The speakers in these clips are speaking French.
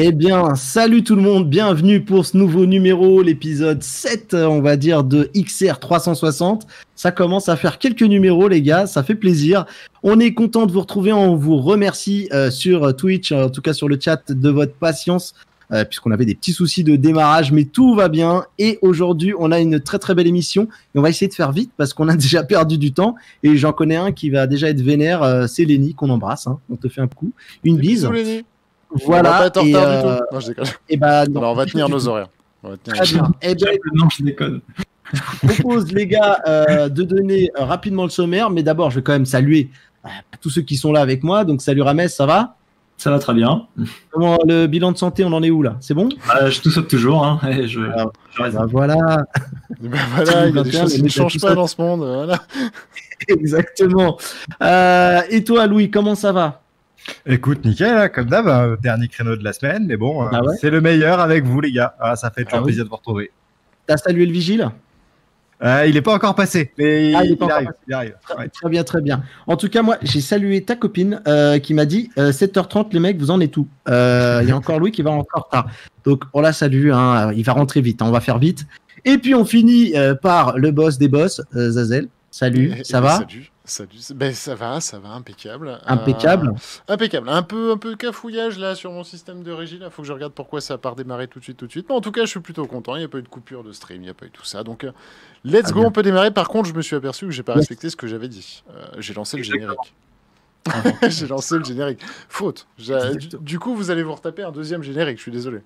Eh bien, salut tout le monde, bienvenue pour ce nouveau numéro, l'épisode 7, on va dire, de XR 360. Ça commence à faire quelques numéros, les gars, ça fait plaisir. On est content de vous retrouver, on vous remercie sur Twitch, en tout cas sur le chat, de votre patience, puisqu'on avait des petits soucis de démarrage, mais tout va bien. Et aujourd'hui, on a une très très belle émission, et on va essayer de faire vite, parce qu'on a déjà perdu du temps, et j'en connais un qui va déjà être vénère, c'est Lenny, qu'on embrasse, hein. On te fait un coup, une bise. Bisous, Lenny. Voilà. On va pas être en retard du tout. Non, je déconne. Et bah, non, on va tenir nos horaires. Très bien. Eh ben, non, je déconne. Je vous propose, les gars, de donner rapidement le sommaire, mais d'abord, je vais quand même saluer tous ceux qui sont là avec moi. Donc, salut Rames, ça va? Ça va très bien. Comment le bilan de santé, on en est où là? C'est bon? Je tout saute toujours. Hein, et voilà. Ben voilà, il y a des choses qui ne changent pas dans ce monde. Voilà. Exactement. Et toi, Louis, comment ça va? Écoute, nickel, hein, comme d'hab, dernier créneau de la semaine, mais bon, ouais. C'est le meilleur avec vous, les gars. Ça fait toujours plaisir de vous retrouver. T'as salué le vigile? Il n'est pas encore passé, mais il arrive. Ouais. Très bien, très bien. En tout cas, moi, j'ai salué ta copine qui m'a dit 7h30, les mecs, vous en êtes où? Il y a encore Louis qui va encore en retard. Donc, on la salue, hein, il va rentrer vite, hein, on va faire vite. Et puis, on finit par le boss des boss, Zazel. Salut, ça va? Salut, ben ça va, impeccable. Impeccable. Impeccable. Un peu cafouillage là sur mon système de régie. Là, faut que je regarde pourquoi ça a pas redémarré tout de suite. Mais en tout cas, je suis plutôt content. Il n'y a pas eu de coupure de stream, il n'y a pas eu tout ça. Donc, let's go, bien. On peut démarrer. Par contre, je me suis aperçu que j'ai pas respecté ce que j'avais dit. J'ai lancé le générique. J'ai lancé le générique. Faute. Du coup, vous allez vous retaper un deuxième générique. Je suis désolé.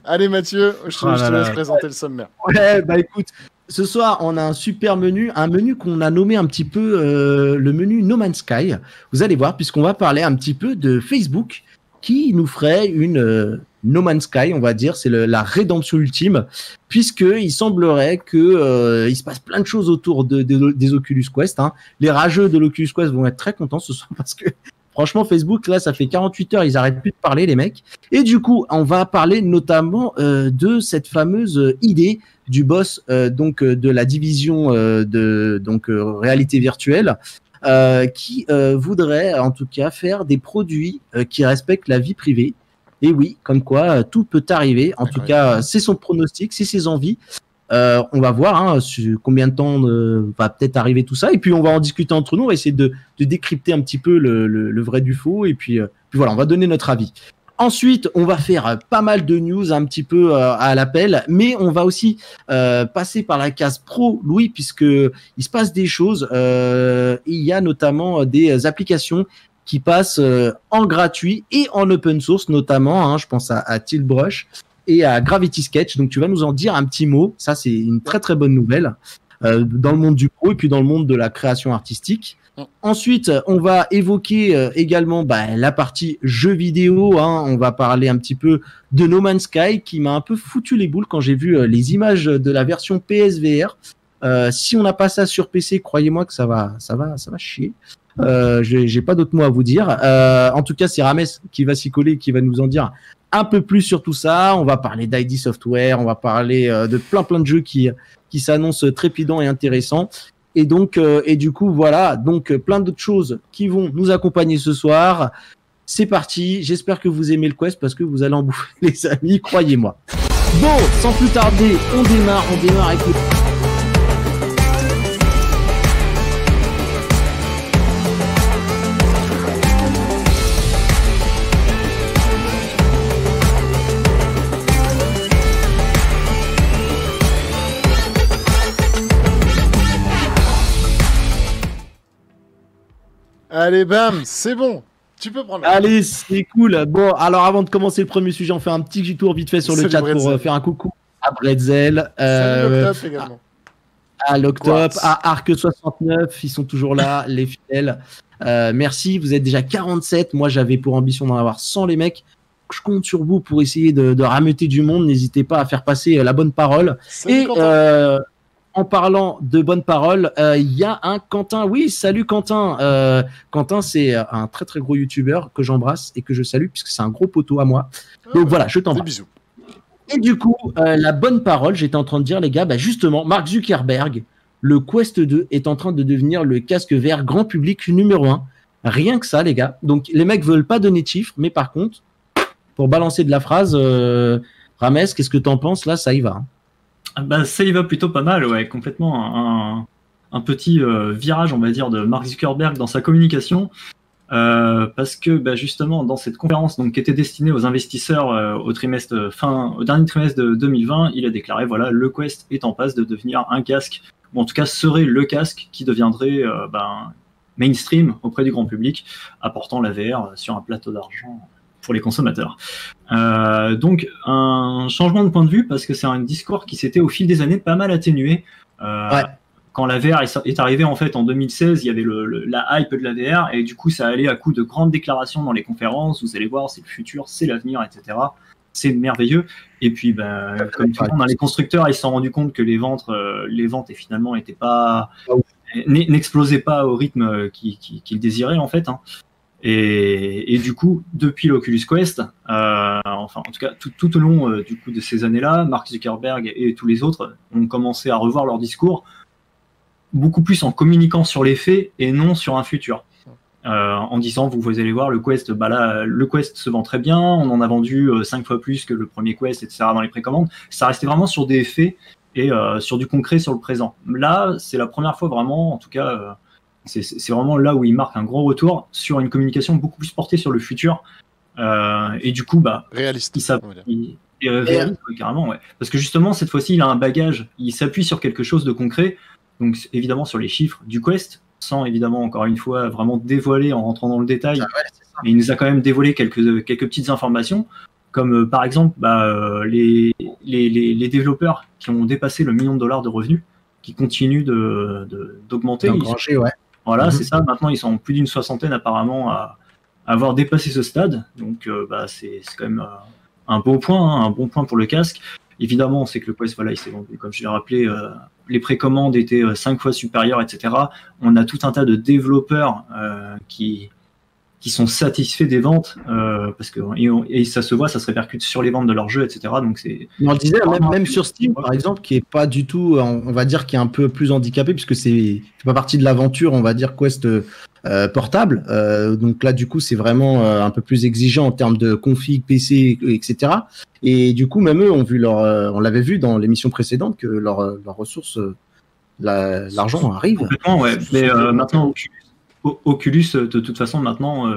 Allez, Mathieu, je te laisse présenter le sommaire. Ouais, bah écoute. Ce soir, on a un super menu, un menu qu'on a nommé un petit peu le menu No Man's Sky. Vous allez voir, puisqu'on va parler un petit peu de Facebook qui nous ferait une No Man's Sky, on va dire, c'est la rédemption ultime, puisqu'il semblerait que il se passe plein de choses autour des Oculus Quest. Hein. Les rageux de l'Oculus Quest vont être très contents ce soir parce que franchement, Facebook, là, ça fait 48 heures, ils arrêtent plus de parler, les mecs. Et du coup, on va parler notamment de cette fameuse idée du boss de la division réalité virtuelle qui voudrait en tout cas faire des produits qui respectent la vie privée. Et oui, comme quoi tout peut arriver. En tout cas, c'est son pronostic, c'est ses envies. On va voir hein, sur combien de temps va peut-être arriver tout ça. Et puis on va en discuter entre nous, on va essayer de décrypter un petit peu le vrai du faux. Et puis voilà, on va donner notre avis. Ensuite, on va faire pas mal de news un petit peu à l'appel, mais on va aussi passer par la case pro, Louis, puisque il se passe des choses. Il y a notamment des applications qui passent en gratuit et en open source, notamment. Hein, je pense à Tiltbrush et à Gravity Sketch. Donc, tu vas nous en dire un petit mot. Ça, c'est une très très bonne nouvelle dans le monde du pro et puis dans le monde de la création artistique. Ensuite, on va évoquer également la partie jeux vidéo. Hein. On va parler un petit peu de No Man's Sky qui m'a un peu foutu les boules quand j'ai vu les images de la version PSVR. Si on n'a pas ça sur PC, croyez-moi que ça va chier. J'ai pas d'autres mots à vous dire. En tout cas, c'est Rames qui va s'y coller, qui va nous en dire un peu plus sur tout ça. On va parler d'ID Software, on va parler de plein de jeux qui s'annoncent trépidants et intéressants. Et donc, et du coup, voilà, donc plein d'autres choses qui vont nous accompagner ce soir. C'est parti. J'espère que vous aimez le Quest parce que vous allez en bouffer, les amis, croyez-moi. Bon, sans plus tarder, on démarre avec le... Allez, bam, c'est bon. Tu peux prendre. Allez, c'est cool. Bon, alors avant de commencer le premier sujet, on fait un petit tour vite fait sur le chat pour faire un coucou à Bretzel. L'Octop également. À l'Octop, à Arc69, ils sont toujours là, les fidèles. Merci, vous êtes déjà 47. Moi, j'avais pour ambition d'en avoir 100, les mecs. Je compte sur vous pour essayer de rameuter du monde. N'hésitez pas à faire passer la bonne parole. Salut, en parlant de bonnes paroles, il y a un Quentin. Oui, salut Quentin. Quentin, c'est un très très gros youtubeur que j'embrasse et que je salue puisque c'est un gros poteau à moi. Donc voilà, je t'embrasse. Bisous. Et du coup, la bonne parole, j'étais en train de dire, les gars, justement, Mark Zuckerberg, le Quest 2 est en train de devenir le casque VR grand public numéro 1. Rien que ça, les gars. Donc les mecs veulent pas donner de chiffres, mais par contre, pour balancer de la phrase. Rames, qu'est-ce que t'en penses? Là, ça y va. Ça y va plutôt pas mal, ouais, complètement. Un petit virage, on va dire, de Mark Zuckerberg dans sa communication. Parce que justement, dans cette conférence qui était destinée aux investisseurs au dernier trimestre de 2020, il a déclaré voilà, le Quest est en passe de devenir un casque, ou en tout cas serait le casque qui deviendrait mainstream auprès du grand public, apportant la VR sur un plateau d'argent pour les consommateurs. Donc un changement de point de vue, parce que c'est un discours qui s'était au fil des années pas mal atténué. Quand la VR est arrivée en fait en 2016, il y avait la hype de la VR, et du coup ça allait à coup de grandes déclarations dans les conférences, vous allez voir, c'est le futur, c'est l'avenir, etc. C'est merveilleux. Et puis comme tout le monde, les constructeurs ils se sont rendus compte que les ventes finalement n'explosaient pas au rythme qu'ils désiraient en fait. Et du coup, depuis l'Oculus Quest, en tout cas tout au long du coup de ces années-là, Mark Zuckerberg et tous les autres ont commencé à revoir leur discours, beaucoup plus en communiquant sur les faits et non sur un futur. En disant, vous allez voir, le Quest, le Quest se vend très bien, on en a vendu 5 fois plus que le premier Quest, etc. dans les précommandes. Ça restait vraiment sur des faits et sur du concret, sur le présent. Là, c'est la première fois vraiment, en tout cas, c'est vraiment là où il marque un gros retour sur une communication beaucoup plus portée sur le futur. Et du coup, réaliste. Réaliste, carrément, ouais. Parce que justement, cette fois-ci, il a un bagage, il s'appuie sur quelque chose de concret. Donc évidemment sur les chiffres du Quest, sans évidemment encore une fois vraiment dévoiler en rentrant dans le détail, mais il nous a quand même dévoilé quelques petites informations, comme par exemple les développeurs qui ont dépassé le $1 million de revenus, qui continuent d'augmenter. Voilà, c'est ça, maintenant ils sont plus d'une 60aine apparemment à avoir dépassé ce stade, donc c'est quand même un bon point pour le casque. Évidemment, on sait que le Quest, il s'est vendu, comme je l'ai rappelé, les précommandes étaient 5 fois supérieures, etc. On a tout un tas de développeurs qui sont satisfaits des ventes, parce que et ça se voit, ça se répercute sur les ventes de leurs jeux, etc. Donc on le disait, même sur Steam, par exemple, qui est pas du tout, on va dire, qui est un peu plus handicapé, puisque c'est pas partie de l'aventure, on va dire, Quest portable. Donc là, du coup, c'est vraiment un peu plus exigeant en termes de config, PC, etc. Et du coup, même eux ont vu on l'avait vu dans l'émission précédente que leur ressource, l'argent arrive. Complètement, ouais. Mais maintenant, Oculus, de toute façon, maintenant,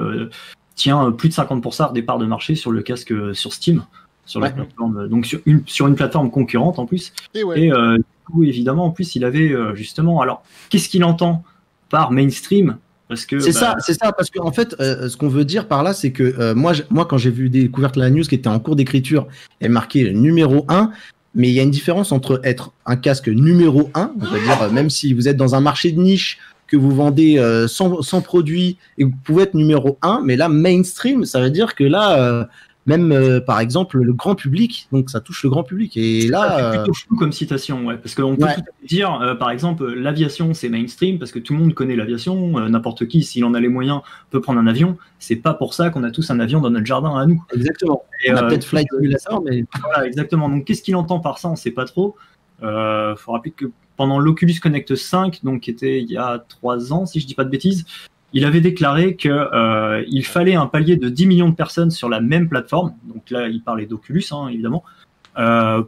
tient plus de 50% des parts de marché sur le casque sur Steam, sur la plateforme, donc sur une plateforme concurrente en plus. Et du coup, évidemment, en plus, il avait justement. Alors, qu'est-ce qu'il entend par mainstream? C'est ça, parce qu'en fait, ce qu'on veut dire par là, c'est que moi, quand j'ai découvert la news qui était en cours d'écriture, elle marquait numéro 1, mais il y a une différence entre être un casque numéro 1, on va dire, même si vous êtes dans un marché de niche, que vous vendez 100 produits et vous pouvez être numéro 1, mais là, mainstream, ça veut dire que là, même par exemple, le grand public, donc ça touche le grand public. Et là, c'est plutôt flou comme citation, ouais, parce qu'on peut tout dire, par exemple, l'aviation, c'est mainstream, parce que tout le monde connaît l'aviation, n'importe qui, s'il en a les moyens, peut prendre un avion. C'est pas pour ça qu'on a tous un avion dans notre jardin à nous. Exactement. Et on a peut-être Flight Simulator, mais... Voilà, exactement. Donc, qu'est-ce qu'il entend par ça? On sait pas trop. Faut rappeler que pendant l'Oculus Connect 5, donc qui était il y a 3 ans, si je dis pas de bêtises, il avait déclaré que il fallait un palier de 10 millions de personnes sur la même plateforme. Donc là, il parlait d'Oculus, évidemment,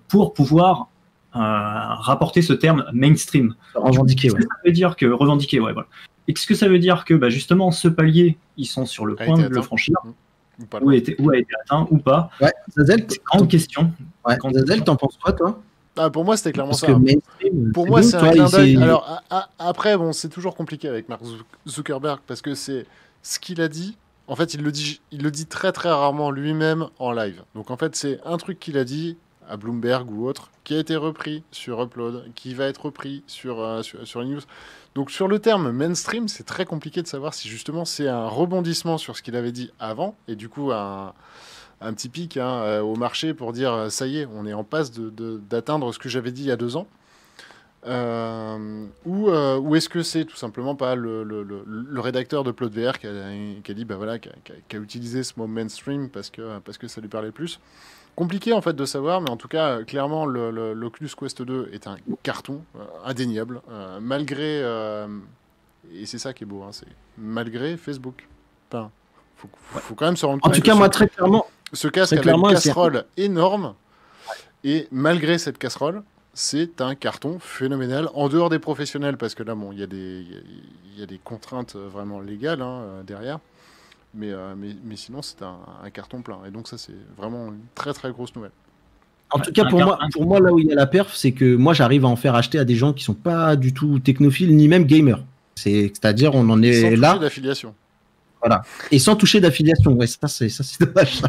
pour pouvoir rapporter ce terme mainstream. Revendiquer, Ça veut dire que revendiquer, voilà. Est-ce que ça veut dire que justement ce palier, ils sont sur le point de le franchir, ou a été atteint ou pas? Ouais, Zazel, grande question. Ouais. Zazel, t'en penses quoi, toi? Pour moi, c'était clairement Parce ça. Pour moi, c'est un clin d'œil. Alors, après, c'est toujours compliqué avec Mark Zuckerberg parce que c'est ce qu'il a dit. En fait, il le dit très très rarement lui-même en live. Donc, en fait, c'est un truc qu'il a dit à Bloomberg ou autre qui a été repris sur Upload, qui va être repris sur les news. Donc, sur le terme mainstream, c'est très compliqué de savoir si justement c'est un rebondissement sur ce qu'il avait dit avant et du coup un petit pic au marché pour dire ça y est, on est en passe d'atteindre ce que j'avais dit il y a 2 ans. Ou est-ce que c'est tout simplement pas le rédacteur de Plot VR qui a dit qui a utilisé ce mot mainstream parce que ça lui parlait plus. Compliqué en fait de savoir, mais en tout cas clairement l'Oculus Quest 2 est un carton indéniable malgré et c'est ça qui est beau, c'est malgré Facebook. Enfin, faut quand même se rendre compte. En tout cas, moi très clairement. Ce casque avait une casserole énorme, et malgré cette casserole, c'est un carton phénoménal, en dehors des professionnels, parce que là, bon, il y a des contraintes vraiment légales derrière, mais sinon, c'est un carton plein. Et donc ça, c'est vraiment une très très grosse nouvelle. En tout cas, pour moi, là où il y a la perf, c'est que moi, j'arrive à en faire acheter à des gens qui sont pas du tout technophiles, ni même gamers. C'est-à-dire, on en est là. Sans toucher d'affiliation. Voilà. Et sans toucher d'affiliation. Ouais, ça c'est dommage.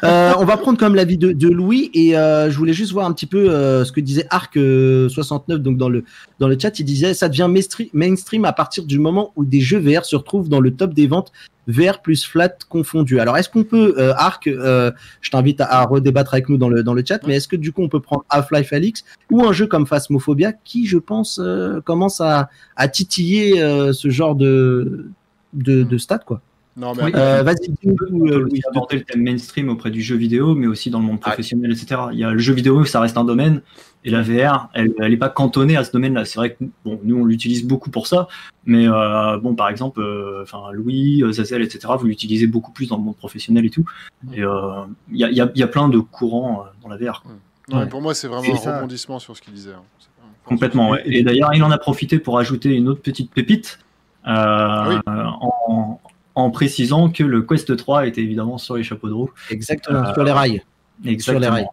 On va prendre comme l'avis de Louis, et je voulais juste voir un petit peu ce que disait Arc69 donc dans le chat. Il disait ça devient mainstream à partir du moment où des jeux VR se retrouvent dans le top des ventes VR plus flat confondus. Alors est-ce qu'on peut Arc, je t'invite à redébattre avec nous dans le chat, mais est-ce que du coup on peut prendre Half-Life Alyx ou un jeu comme Phasmophobia qui, je pense, commence à titiller ce genre de stats, quoi. Non, mais oui, vas-y, Louis, aborder le thème mainstream auprès du jeu vidéo, mais aussi dans le monde professionnel, etc. Il y a le jeu vidéo, ça reste un domaine, et la VR, elle n'est pas cantonnée à ce domaine-là. C'est vrai que bon, nous, on l'utilise beaucoup pour ça, mais bon, par exemple, Louis, Zazel, etc., vous l'utilisez beaucoup plus dans le monde professionnel et tout. Et il y a plein de courants dans la VR. Non, pour moi, c'est vraiment un rebondissement sur ce qu'il disait. Complètement, ouais. Et d'ailleurs, il en a profité pour ajouter une autre petite pépite. En précisant que le Quest 3 était évidemment sur les chapeaux de roue. Exactement, sur les rails. Exactement. Sur les rails.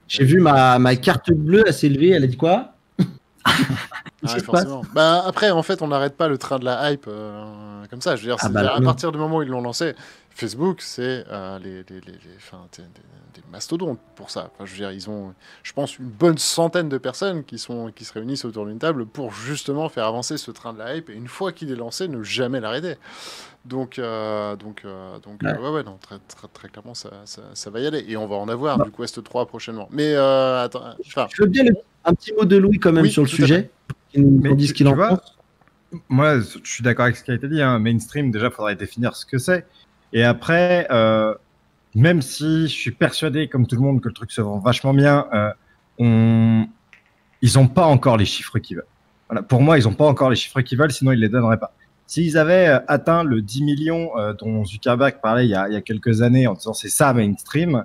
J'ai vu ma carte bleue, elle s'est levée, elle a dit quoi? Forcément. Bah, après, en fait, on n'arrête pas le train de la hype comme ça. Je veux dire, à partir du moment où ils l'ont lancé, Facebook, c'est des mastodontes pour ça. Enfin, je veux dire, ils ont, je pense, une bonne centaine de personnes qui se réunissent autour d'une table pour justement faire avancer ce train de la hype, et une fois qu'il est lancé, ne jamais l'arrêter. Donc, non, très, très, très clairement, ça va y aller. Et on va en avoir du Quest 3 prochainement. Mais attends, je veux bien un petit mot de Louis quand même sur le sujet. Qui nous dit ce qu'il en pense. Moi, je suis d'accord avec ce qui a été dit. Mainstream, déjà, il faudrait définir ce que c'est. Et après, même si je suis persuadé, comme tout le monde, que le truc se vend vachement bien, ils n'ont pas encore les chiffres qu'ils veulent. Voilà. Pour moi, ils n'ont pas encore les chiffres qu'ils veulent, sinon ils ne les donneraient pas. S'ils avaient atteint le 10 millions dont Zuckerberg parlait il y a quelques années en disant c'est ça mainstream,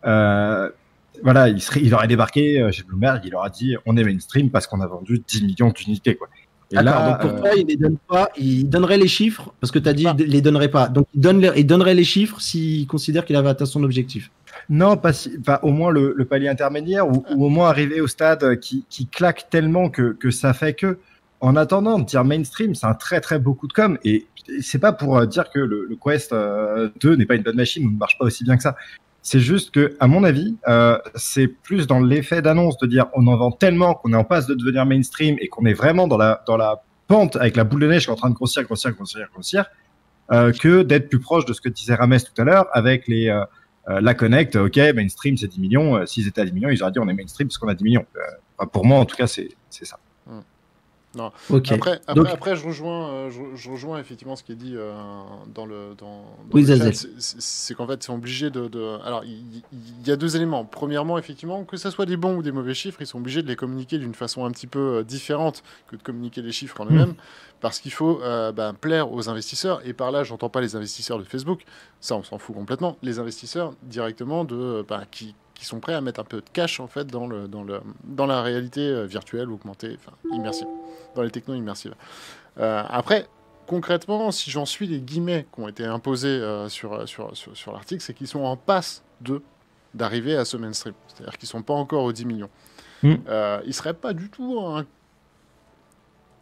voilà, il aurait débarqué chez Bloomberg, il leur a dit on est mainstream parce qu'on a vendu 10 millions d'unités, quoi. Et là, donc pour toi, il les donne pas, il donnerait les chiffres parce que tu as dit il les donnerait pas. Donc il donnerait les chiffres s'il considère qu'il avait atteint son objectif. Non, au moins le palier intermédiaire ou au moins arriver au stade qui claque tellement que ça fait que. En attendant de dire mainstream, c'est un très très beau coup de com', et c'est pas pour dire que le Quest 2 n'est pas une bonne machine ou ne marche pas aussi bien que ça. C'est juste que, à mon avis, c'est plus dans l'effet d'annonce de dire on en vend tellement qu'on est en passe de devenir mainstream et qu'on est vraiment dans la pente avec la boule de neige qui est en train de grossir, que d'être plus proche de ce que disait Rames tout à l'heure avec la Connect. Ok, mainstream c'est 10 millions. S'ils étaient à 10 millions, ils auraient dit on est mainstream parce qu'on a 10 millions. Pour moi, en tout cas, c'est ça. Non. Okay. Après, je rejoins effectivement ce qui est dit dans le chat. C'est qu'en fait, c'est obligé Alors, il y a deux éléments. Premièrement, effectivement, que ça soit des bons ou des mauvais chiffres, ils sont obligés de les communiquer d'une façon un petit peu différente que de communiquer les chiffres en eux-mêmes, parce qu'il faut plaire aux investisseurs. Et par là, j'entends pas les investisseurs de Facebook, ça on s'en fout complètement. Les investisseurs directement qui sont prêts à mettre un peu de cash en fait dans la réalité virtuelle, augmentée, immersive, dans les technos immersives. Après, concrètement, si j'en suis les guillemets qui ont été imposés sur l'article, c'est qu'ils sont en passe d'arriver à ce mainstream. C'est-à-dire qu'ils ne sont pas encore aux 10 millions. Il ne serait pas du tout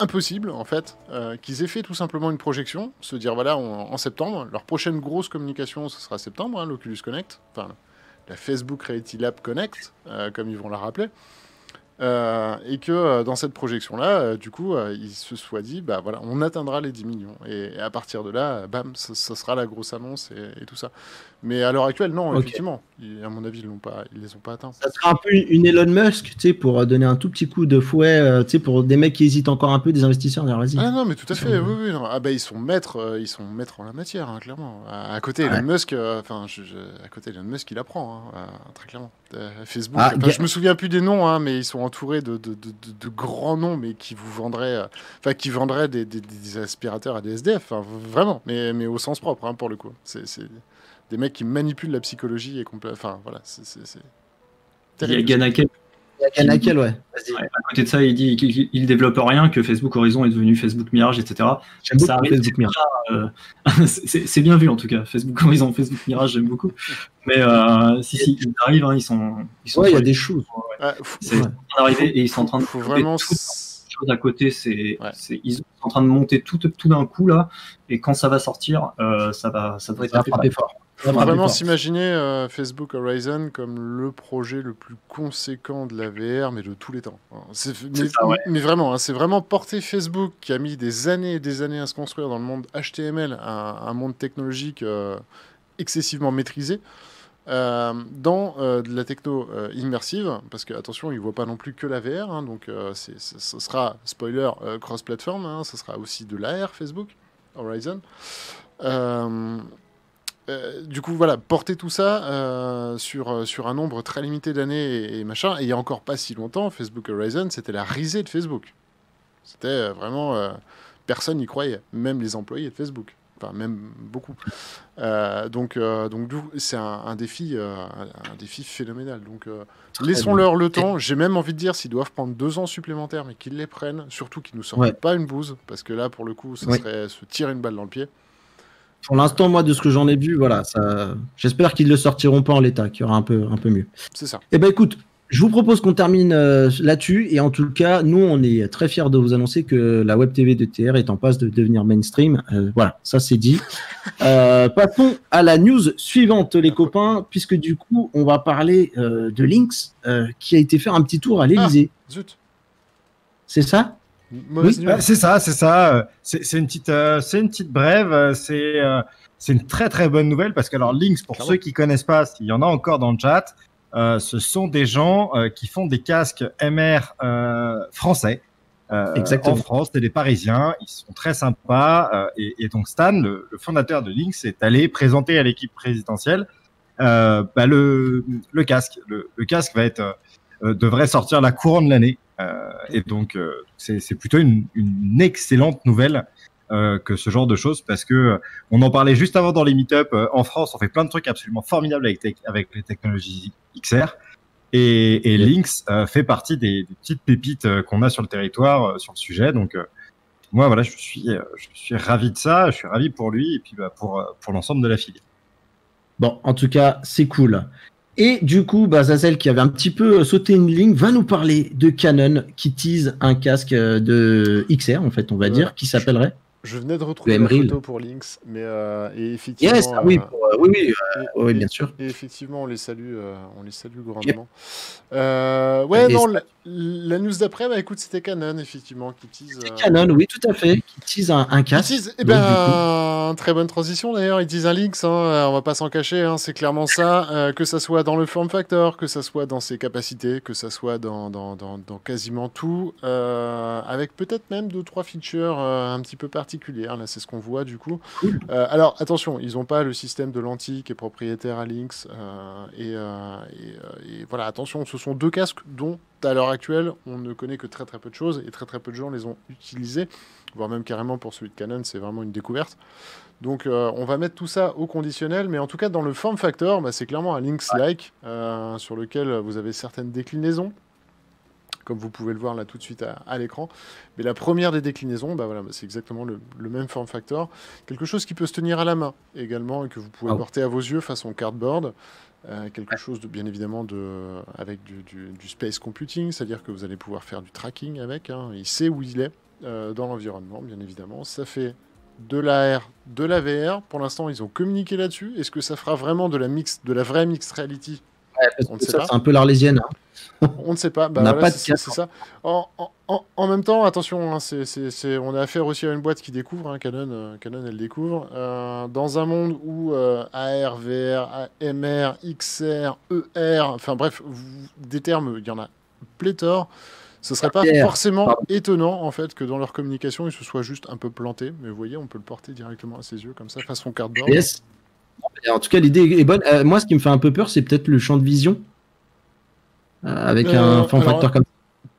impossible, en fait, qu'ils aient fait tout simplement une projection, se dire, voilà, en septembre, leur prochaine grosse communication, ce sera septembre, l'Oculus Connect, la Facebook Reality Lab Connect, comme ils vont la rappeler, et que dans cette projection-là, du coup, ils se soient dit, voilà, on atteindra les 10 millions. Et à partir de là, bam, ça sera la grosse annonce et tout ça. Mais à l'heure actuelle, non, effectivement. À mon avis, ils les ont pas atteints. Ça sera un peu une Elon Musk, pour donner un tout petit coup de fouet, pour des mecs qui hésitent encore un peu, des investisseurs, dire vas-y. Ah non, mais tout à fait, oui. Non. Ils sont maîtres en la matière, hein, clairement. À côté, Elon Musk, à côté Elon Musk, il apprend, très clairement. Facebook, je me souviens plus des noms, mais ils sont entourés de grands noms, mais qui vous vendraient, des aspirateurs à des SDF, vraiment, mais au sens propre, pour le coup. C'est des mecs qui manipulent la psychologie et enfin voilà, c'est Il y a terrible. Ganakel. Ganakel, ouais. Vas-y. Ouais, à côté de ça, il dit qu'il développe rien, que Facebook Horizon est devenu Facebook Mirage, etc. J'aime Ça beaucoup arrive, Facebook Mirage. c'est bien vu en tout cas. Facebook Horizon, Facebook Mirage, j'aime beaucoup. Mais si, ils arrivent, hein, ils sont Ouais, il y a sur des choses. Ouais, c'est en train d'arriver et ils sont en train de faut développer vraiment. toutes les choses à côté. Ils sont en train de monter tout d'un coup là, et quand ça va sortir, ça devrait Ça va taper frapper fort. Ça Faut va frapper vraiment fort. s'imaginer Facebook Horizon comme le projet le plus conséquent de la VR, mais de tous les temps. Mais vraiment, hein, c'est vraiment porté Facebook qui a mis des années et des années à se construire dans le monde HTML, un monde technologique excessivement maîtrisé, dans de la techno immersive, parce que attention, ils ne voient pas non plus que la VR, hein, donc ce sera, spoiler, cross-platform, hein, ce sera aussi de l'AR Facebook Horizon. Du coup, voilà, porter tout ça sur un nombre très limité d'années et machin. Et il y a encore pas si longtemps, Facebook Horizon, c'était la risée de Facebook. C'était vraiment... personne n'y croyait, même les employés de Facebook. Enfin, même beaucoup. Donc c'est un défi phénoménal. Donc, laissons-leur le temps. J'ai même envie de dire, s'ils doivent prendre 2 ans supplémentaires, mais qu'ils les prennent. Surtout qu'ils nous sortent pas une bouse. Parce que là, pour le coup, ça serait se tirer une balle dans le pied. Pour l'instant, moi, de ce que j'en ai vu, voilà, j'espère qu'ils ne le sortiront pas en l'état, qu'il y aura un peu mieux. C'est ça. Eh ben, écoute, je vous propose qu'on termine là-dessus. Et en tout cas, nous, on est très fiers de vous annoncer que la Web TV de TR est en passe de devenir mainstream. Voilà, ça c'est dit. Passons à la news suivante, les copains, puisque du coup, on va parler de Lynx, qui a été faire un petit tour à l'Elysée. Zut. C'est ça ? Mauvaise news. C'est ça. C'est une petite brève. C'est une très très bonne nouvelle parce que alors Lynx, pour ceux qui connaissent pas, s'il y en a encore dans le chat, ce sont des gens qui font des casques MR français. En France, c'est des Parisiens. Ils sont très sympas. Et donc Stan, le fondateur de Lynx, est allé présenter à l'équipe présidentielle le casque. Le casque devrait sortir la courant de l'année. Et donc, c'est plutôt une excellente nouvelle que ce genre de choses, parce que on en parlait juste avant dans les meet-up. En France, on fait plein de trucs absolument formidables avec les technologies XR. Et Lynx fait partie des petites pépites qu'on a sur le territoire sur le sujet. Donc, moi, voilà, je suis ravi de ça. Je suis ravi pour lui et puis pour l'ensemble de la filière. Bon, en tout cas, c'est cool. Et du coup, Zazel, qui avait un petit peu sauté une ligne, va nous parler de Canon qui tease un casque de XR, en fait, on va dire, qui s'appellerait. Je venais de retrouver la photo pour Lynx, mais et effectivement. Yes, oui, bien sûr. Et effectivement, on les salue grandement. La news d'après, écoute, c'était Canon, effectivement, qui tease. Canon, oui, tout à fait, qui tease un casque. Très bonne transition d'ailleurs. Ils disent un Lynx, on va pas s'en cacher, hein, c'est clairement ça. Que ça soit dans le form factor, que ça soit dans ses capacités, que ça soit dans quasiment tout, avec peut-être même 2-3 features un petit peu particulières. Là, c'est ce qu'on voit du coup. Cool. Alors attention, ils n'ont pas le système de lentilles qui est propriétaire à Lynx. Et voilà, attention, ce sont 2 casques dont à l'heure actuelle, on ne connaît que très très peu de choses et très très peu de gens les ont utilisés, voire même carrément pour celui de Canon, c'est vraiment une découverte. Donc on va mettre tout ça au conditionnel, mais en tout cas dans le form factor, c'est clairement un Lynx-like sur lequel vous avez certaines déclinaisons, comme vous pouvez le voir là tout de suite à l'écran. Mais la première des déclinaisons, c'est exactement le même form factor, quelque chose qui peut se tenir à la main également et que vous pouvez porter à vos yeux façon cardboard. Quelque chose de bien évidemment avec du space computing, c'est-à-dire que vous allez pouvoir faire du tracking avec, hein. Il sait où il est dans l'environnement, bien évidemment. Ça fait de l'AR, de la VR. Pour l'instant, ils ont communiqué là-dessus. Est-ce que ça fera vraiment de la vraie mixed reality? On ne sait pas. C'est un peu l'arlésienne. Hein. On ne sait pas. On n'a pas de c'est ça. En même temps, attention, hein, on a affaire aussi à une boîte qui découvre, hein, Canon, elle découvre. Dans un monde où AR, VR, MR, XR, ER, enfin bref, des termes, il y en a pléthore. Ce serait pas forcément étonnant, en fait, que dans leur communication, ils se soient juste un peu plantés. Mais vous voyez, on peut le porter directement à ses yeux, comme ça, façon cardboard. Yes. En tout cas, l'idée est bonne. Moi, ce qui me fait un peu peur, c'est peut-être le champ de vision. Avec un form factor comme ça.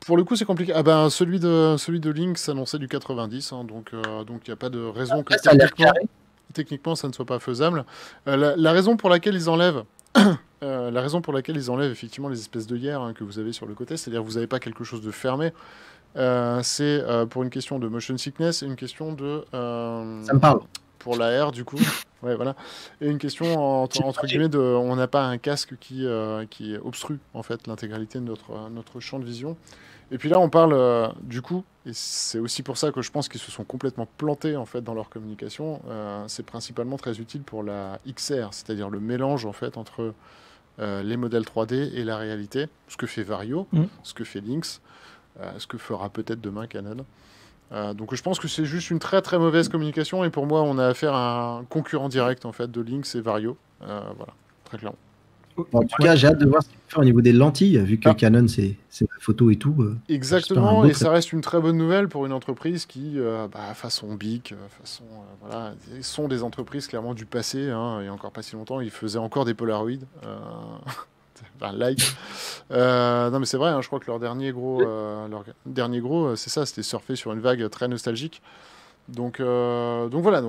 Pour le coup, c'est compliqué. Celui de Lynx s'annonçait du 90, hein, donc il n'y a pas de raison que techniquement ça ne soit pas faisable. La raison pour laquelle ils enlèvent effectivement les espèces d'œillères que vous avez sur le côté, c'est-à-dire que vous n'avez pas quelque chose de fermé, c'est pour une question de motion sickness et une question de... Ça me parle. Pour l'AR du coup, ouais, voilà. Et une question entre guillemets on n'a pas un casque qui obstrue en fait l'intégralité de notre champ de vision. Et puis là on parle du coup, et c'est aussi pour ça que je pense qu'ils se sont complètement plantés en fait dans leur communication. C'est principalement très utile pour la XR, c'est-à-dire le mélange en fait entre les modèles 3D et la réalité, ce que fait Vario, ce que fait Lynx, ce que fera peut-être demain Canon. Donc je pense que c'est juste une très très mauvaise communication et pour moi on a affaire à un concurrent direct en fait de Lynx et Vario, voilà, très clairement. En tout cas, j'ai hâte de voir ce qu'il fait au niveau des lentilles, vu que Canon c'est la photo et tout. Exactement, et ça reste une très bonne nouvelle pour une entreprise qui, façon Bic, voilà, ils sont des entreprises clairement du passé, hein, il y a encore pas si longtemps, ils faisaient encore des Polaroid. Non mais c'est vrai, hein, je crois que leur dernier gros, c'est ça, c'était surfer sur une vague très nostalgique. Donc voilà,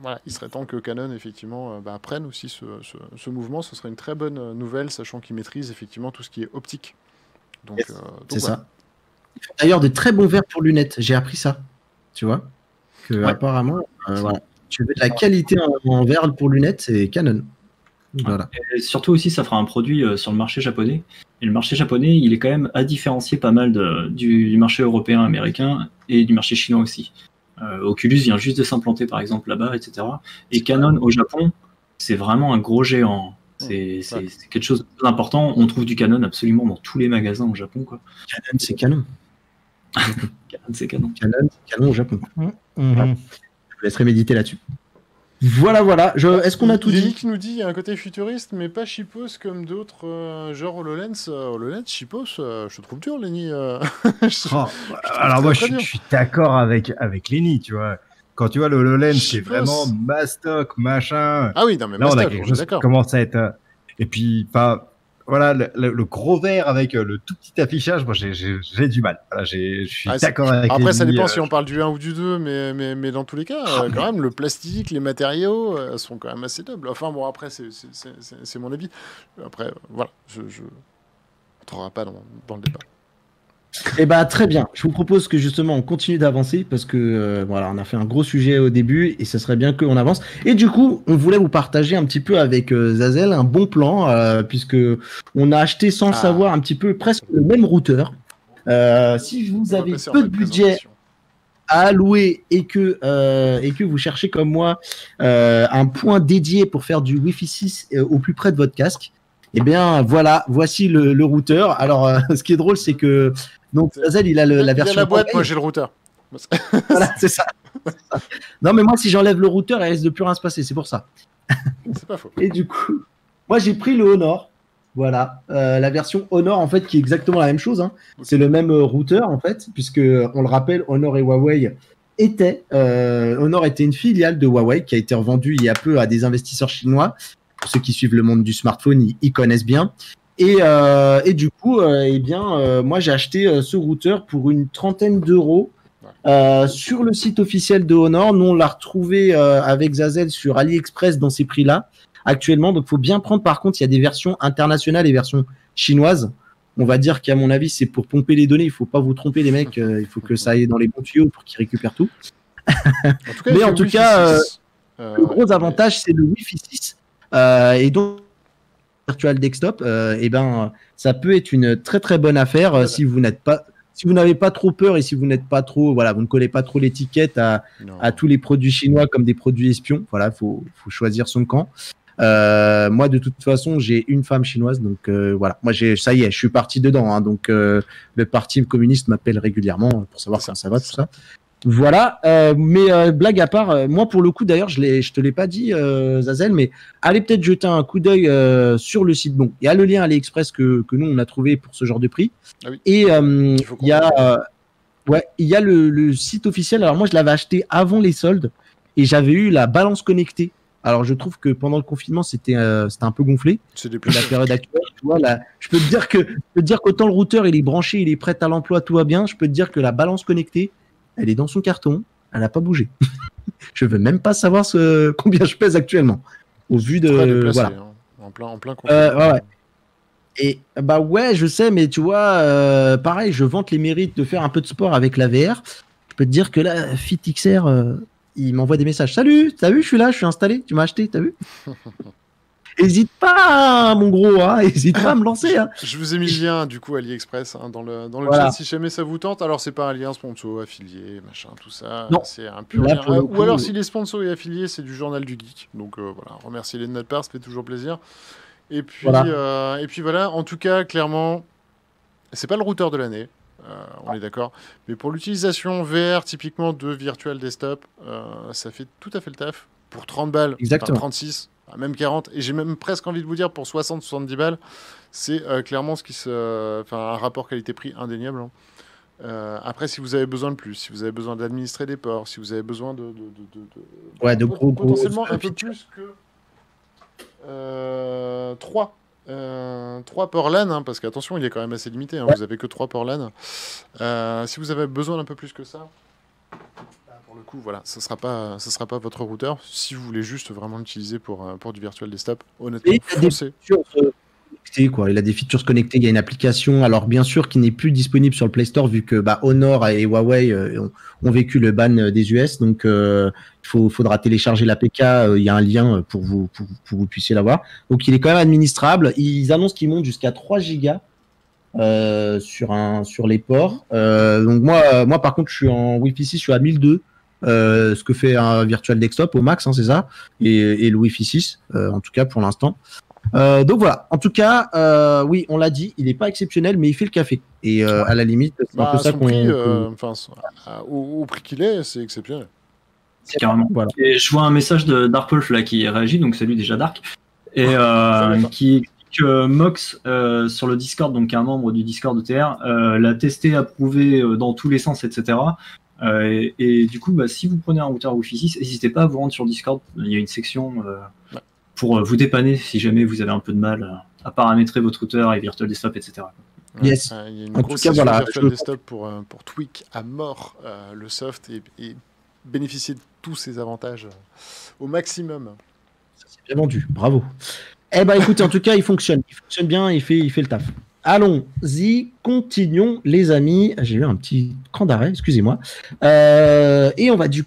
voilà, il serait temps que Canon effectivement prenne aussi ce mouvement. Ce serait une très bonne nouvelle, sachant qu'ils maîtrisent effectivement tout ce qui est optique. Donc, c'est voilà. ça. Ils font d'ailleurs des très bons verres pour lunettes. J'ai appris ça, tu vois, que apparemment, voilà, tu veux de la qualité en verre pour lunettes, c'est Canon. Voilà. Et surtout aussi, ça fera un produit sur le marché japonais. Et le marché japonais, il est quand même à différencier pas mal du marché européen, américain et du marché chinois aussi. Oculus vient juste de s'implanter par exemple là-bas, etc. Et Canon au Japon, c'est vraiment un gros géant. C'est quelque chose d'important. On trouve du Canon absolument dans tous les magasins au Japon, quoi. Canon, c'est Canon. Canon, c'est Canon. Canon, c'est Canon au Japon. Voilà. Je vous laisserai méditer là-dessus. Voilà. Est-ce qu'on a tout dit? Qui nous dit il y a un côté futuriste, mais pas cheapos comme d'autres, genre HoloLens. HoloLens, cheapos, je trouve dur, Lenny. Alors moi, je suis d'accord avec Lenny, tu vois. Quand tu vois le HoloLens, c'est vraiment mastoc, machin. Ah oui, non, mais là, mastoc, on a quelque chose qui commence à être... Et puis, voilà, le gros verre avec le tout petit affichage, moi j'ai du mal. Voilà, je suis d'accord avec Après, ça Lenny, dépend si on parle du 1 ou du 2, mais dans tous les cas, quand même, le plastique, les matériaux sont quand même assez nobles. Enfin bon, après, c'est mon avis. Après, voilà, je n'entrera pas dans le débat. Eh ben très bien. Je vous propose que justement on continue d'avancer parce que voilà, on a fait un gros sujet au début et ce serait bien qu'on avance. Et du coup, on voulait vous partager un petit peu avec Zazel un bon plan puisque on a acheté sans le savoir un petit peu presque le même routeur. Si vous avez peu de budget à allouer et que vous cherchez comme moi un point dédié pour faire du Wi-Fi 6 au plus près de votre casque, eh bien voilà, voici le routeur. Alors ce qui est drôle, c'est que donc Zazel, il a la version. Il y a la boîte, moi j'ai le routeur. Voilà, c'est ça. Non mais moi si j'enlève le routeur, il risque de plus rien se passer, c'est pour ça. C'est pas faux. Et du coup, moi j'ai pris le Honor. Voilà, la version Honor en fait qui est exactement la même chose. Hein. C'est le même routeur en fait, puisque on le rappelle, Honor et Huawei Honor était une filiale de Huawei qui a été revendue il y a peu à des investisseurs chinois. Pour ceux qui suivent le monde du smartphone, ils connaissent bien. Et du coup, moi j'ai acheté ce routeur pour une 30aine d'euros sur le site officiel de Honor. Nous on l'a retrouvé avec Zazel sur AliExpress dans ces prix-là actuellement. Donc il faut bien prendre. Par contre, il y a des versions internationales et versions chinoises. On va dire qu'à mon avis, c'est pour pomper les données. Il faut pas vous tromper les mecs. Il faut que ça aille dans les bons tuyaux pour qu'ils récupèrent tout. En tout cas, le gros avantage, c'est le Wi-Fi 6. Et donc Virtual Desktop, ça peut être une très très bonne affaire si vous n'avez pas trop peur et si vous n'êtes pas trop, voilà, vous ne collez pas trop l'étiquette à tous les produits chinois comme des produits espions. Voilà, faut choisir son camp. Moi, de toute façon, j'ai une femme chinoise, donc voilà. Moi, ça y est, je suis parti dedans. Hein, donc, le parti communiste m'appelle régulièrement pour savoir comment ça va, tout ça. Voilà, mais blague à part, moi pour le coup d'ailleurs je te l'ai pas dit Zazel, mais allez peut-être jeter un coup d'œil sur le site. Bon, il y a le lien AliExpress que nous on a trouvé pour ce genre de prix. Ah oui. Et il y a le site officiel. Alors moi je l'avais acheté avant les soldes et j'avais eu la balance connectée. Alors je trouve que pendant le confinement c'était un peu gonflé. C'est depuis la période actuelle. Tu vois, là, je peux te dire qu'autant le routeur il est branché, il est prêt à l'emploi, tout va bien. Je peux te dire que la balance connectée elle est dans son carton, elle n'a pas bougé. Je veux même pas savoir combien je pèse actuellement. Au vu de... Très déplacé, voilà. hein. En plein conflit. Ouais. Et bah ouais, je sais, mais tu vois, pareil, je vante les mérites de faire un peu de sport avec la VR. Je peux te dire que là, FitXR, il m'envoie des messages. Salut, t'as vu, je suis là, je suis installé, tu m'as acheté, t'as vu? Hésite pas, mon gros, hein, hésite pas à me lancer. Hein. Je vous ai mis le lien du coup AliExpress hein, dans le Voilà. chat si jamais ça vous tente. Alors c'est pas un lien sponsor, affilié, machin, tout ça. Non. C'est un pur Là, lien. pour le Ou coup, alors s'il est sponsor et affilié, c'est du journal du geek. Donc voilà, remercier les de notre part, ça fait toujours plaisir. Et puis voilà. En tout cas, clairement, c'est pas le routeur de l'année. On est d'accord. Mais pour l'utilisation VR typiquement de Virtual Desktop, ça fait tout à fait le taf. Pour 30 balles, Exactement. 36, même 40, et j'ai même presque envie de vous dire pour 60-70 balles, c'est clairement un rapport qualité-prix indéniable. Hein. Après, si vous avez besoin de plus, si vous avez besoin d'administrer des ports, si vous avez besoin de gros potentiellement un peu plus que 3 ports LAN, hein, parce qu'attention, il est quand même assez limité, hein, vous avez que 3 ports LAN. Si vous avez besoin d'un peu plus que ça, pour le coup, voilà, ça sera pas votre routeur. Si vous voulez juste vraiment l'utiliser pour du Virtual Desktop, honnêtement, foncez. Il a des features connectées, il y a une application, alors bien sûr qui n'est plus disponible sur le Play Store vu que Honor et Huawei ont vécu le ban des US, donc faudra télécharger l'APK, il y a un lien pour que vous puissiez l'avoir. Donc il est quand même administrable, ils annoncent qu'il monte jusqu'à 3 gigas sur les ports. Donc moi par contre je suis en Wi-Fi 6, je suis à 1002. Ce que fait un Virtual Desktop au max, hein, c'est ça, et le Wi-Fi 6 en tout cas pour l'instant. Donc voilà, en tout cas, oui, on l'a dit, il n'est pas exceptionnel, mais il fait le café. Et à la limite, c'est un peu ça au prix qu'il est, c'est exceptionnel. Carrément. Voilà. Et je vois un message de Darkwolf là qui réagit, donc salut déjà Dark, et qui explique que Mox sur le Discord, donc un membre du Discord OTR, l'a testé, approuvé dans tous les sens, etc. Et du coup, si vous prenez un routeur Wi-Fi 6, n'hésitez pas à vous rendre sur Discord. Il y a une section pour vous dépanner si jamais vous avez un peu de mal à paramétrer votre routeur et Virtual Desktop, etc. Yes. Il y a une En grosse tout cas, session voilà, Virtual Desktop pour tweak à mort le soft et bénéficier de tous ces avantages au maximum. Ça s'est bien vendu, bravo. Eh ben écoutez, en tout cas, il fonctionne bien, il fait le taf. Allons-y, continuons les amis. J'ai eu un petit cran d'arrêt, excusez-moi. Et on va du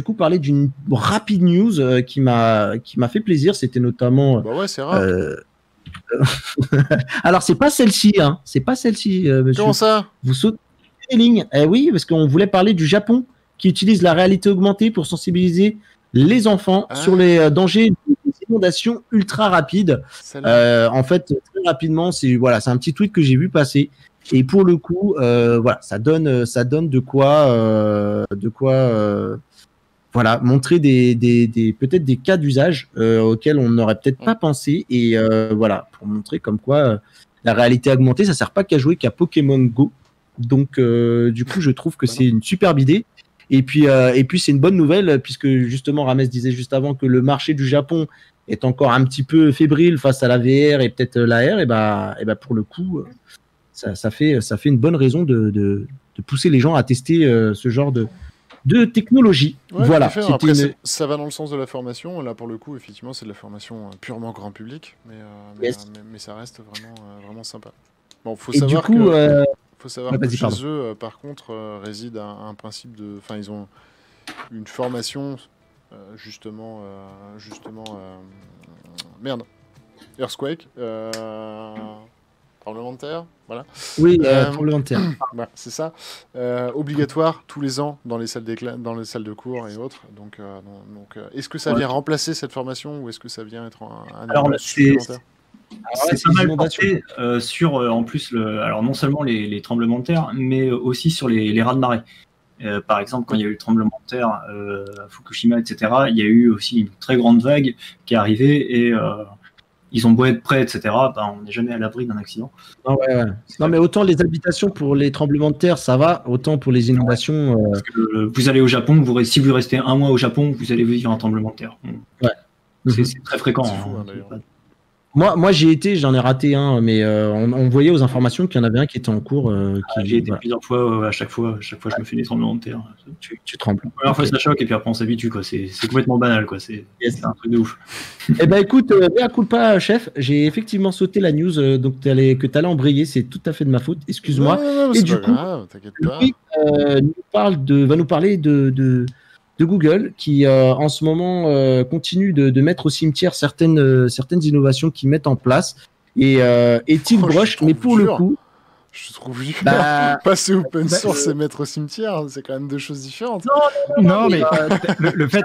coup parler d'une rapide news qui m'a fait plaisir. C'était notamment. Bah ouais, c'est rare. Alors c'est pas celle-ci, hein. C'est pas celle-ci, monsieur. Comment ça? Vous sautez les lignes. Eh oui, parce qu'on voulait parler du Japon qui utilise la réalité augmentée pour sensibiliser les enfants sur les dangers des inondations ultra rapides. En fait, très rapidement, c'est un petit tweet que j'ai vu passer. Et pour le coup, ça donne de quoi montrer peut-être des cas d'usage auxquels on n'aurait peut-être pas pensé. Et pour montrer comme quoi la réalité augmentée, ça sert pas qu'à jouer qu'à Pokémon Go. Donc, du coup, je trouve que c'est une superbe idée. Et puis c'est une bonne nouvelle puisque justement Rames disait juste avant que le marché du Japon est encore un petit peu fébrile face à la VR et peut-être l'AR. Et pour le coup, ça fait une bonne raison de pousser les gens à tester ce genre de technologie. Ouais, voilà. Après, ça va dans le sens de la formation. Là, pour le coup, effectivement, c'est de la formation purement grand public, mais ça reste vraiment sympa. Bon, faut savoir que chez eux, par contre, réside un principe de. Enfin, ils ont une formation Earthquake, tremblement de terre, voilà. Oui, tremblement de terre. C'est ça. Obligatoire tous les ans dans les salles de cours et autres. Donc, est-ce que ça vient remplacer cette formation ou est-ce que ça vient être un élément supplémentaire? C'est pas mal porté sur, en plus, alors non seulement les tremblements de terre, mais aussi sur les raz-de-marée. Par exemple, quand il y a eu le tremblement de terre à Fukushima, etc., il y a eu aussi une très grande vague qui est arrivée et ils ont beau être prêts, etc., on n'est jamais à l'abri d'un accident. Non, mais autant les habitations pour les tremblements de terre, ça va, autant pour les inondations. Parce que vous allez au Japon, si vous restez un mois au Japon, vous allez vivre un tremblement de terre. C'est très fréquent. C'est fou, d'ailleurs. Moi j'y étais, j'en ai raté un, mais on voyait aux informations qu'il y en avait un qui était en cours. J'y ai été plusieurs fois, à chaque fois je me fais des tremblements de terre. Tu trembles. La première fois ça choque et puis après on s'habitue, quoi. C'est complètement banal, quoi. C'est un truc de ouf. Eh ben écoute, mea culpa, chef, j'ai effectivement sauté la news donc que tu allais embrayer, c'est tout à fait de ma faute, excuse-moi. Non, Et c'est du pas coup, grave, t'inquiète pas. Louis va nous parler de Google qui en ce moment continue de mettre au cimetière certaines innovations qu'ils mettent en place et Tilt-Brush, mais pour le coup, Je trouve dur. bah, Passer open source et mettre au cimetière, c'est quand même deux choses différentes. Non, mais le fait.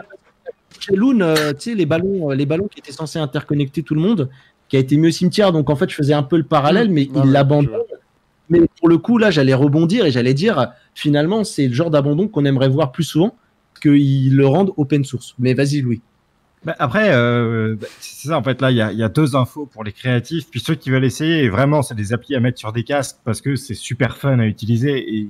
chez Loon, tu sais, les ballons qui étaient censés interconnecter tout le monde, qui a été mis au cimetière, donc en fait je faisais un peu le parallèle, mais Non, il mais l'abandonne. Mais pour le coup, là, j'allais rebondir et j'allais dire, finalement, c'est le genre d'abandon qu'on aimerait voir plus souvent, qu'ils le rendent open source. Mais vas-y, Louis. Bah, après, c'est ça en fait. Là, il y a deux infos pour les créatifs. Puis ceux qui veulent essayer, et vraiment, c'est des applis à mettre sur des casques parce que c'est super fun à utiliser et il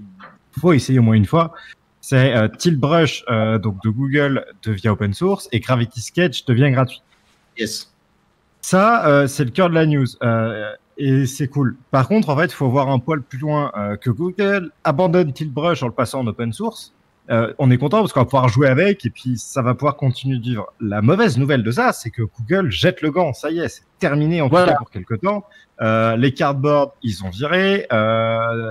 faut essayer au moins une fois. C'est TiltBrush donc de Google devient open source et Gravity Sketch devient gratuit. Yes. Ça, c'est le cœur de la news et c'est cool. Par contre, en fait, il faut voir un poil plus loin que Google abandonne TiltBrush en le passant en open source. On est content parce qu'on va pouvoir jouer avec et puis ça va pouvoir continuer de vivre. La mauvaise nouvelle de ça, c'est que Google jette le gant. Ça y est, c'est terminé en tout cas pour quelque temps. Les cardboards, ils ont viré.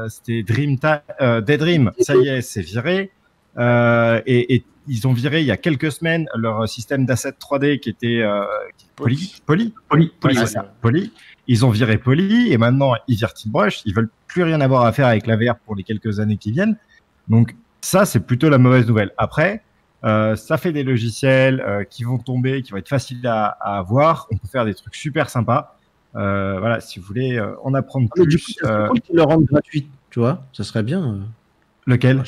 C'était Daydream, ça y est, c'est viré. Et ils ont viré il y a quelques semaines leur système d'assets 3D qui était Poly. Ouais, ça. Poly. Ils ont viré Poly et maintenant ils virent TiltBrush. Ils veulent plus rien avoir à faire avec la VR pour les quelques années qui viennent. Donc ça, c'est plutôt la mauvaise nouvelle. Après, ça fait des logiciels qui vont tomber, qui vont être faciles à avoir. On peut faire des trucs super sympas. Voilà, si vous voulez en apprendre plus. Mais du coup, c'est cool qu'ils le rendent gratuit, tu vois. Ça serait bien. Lequel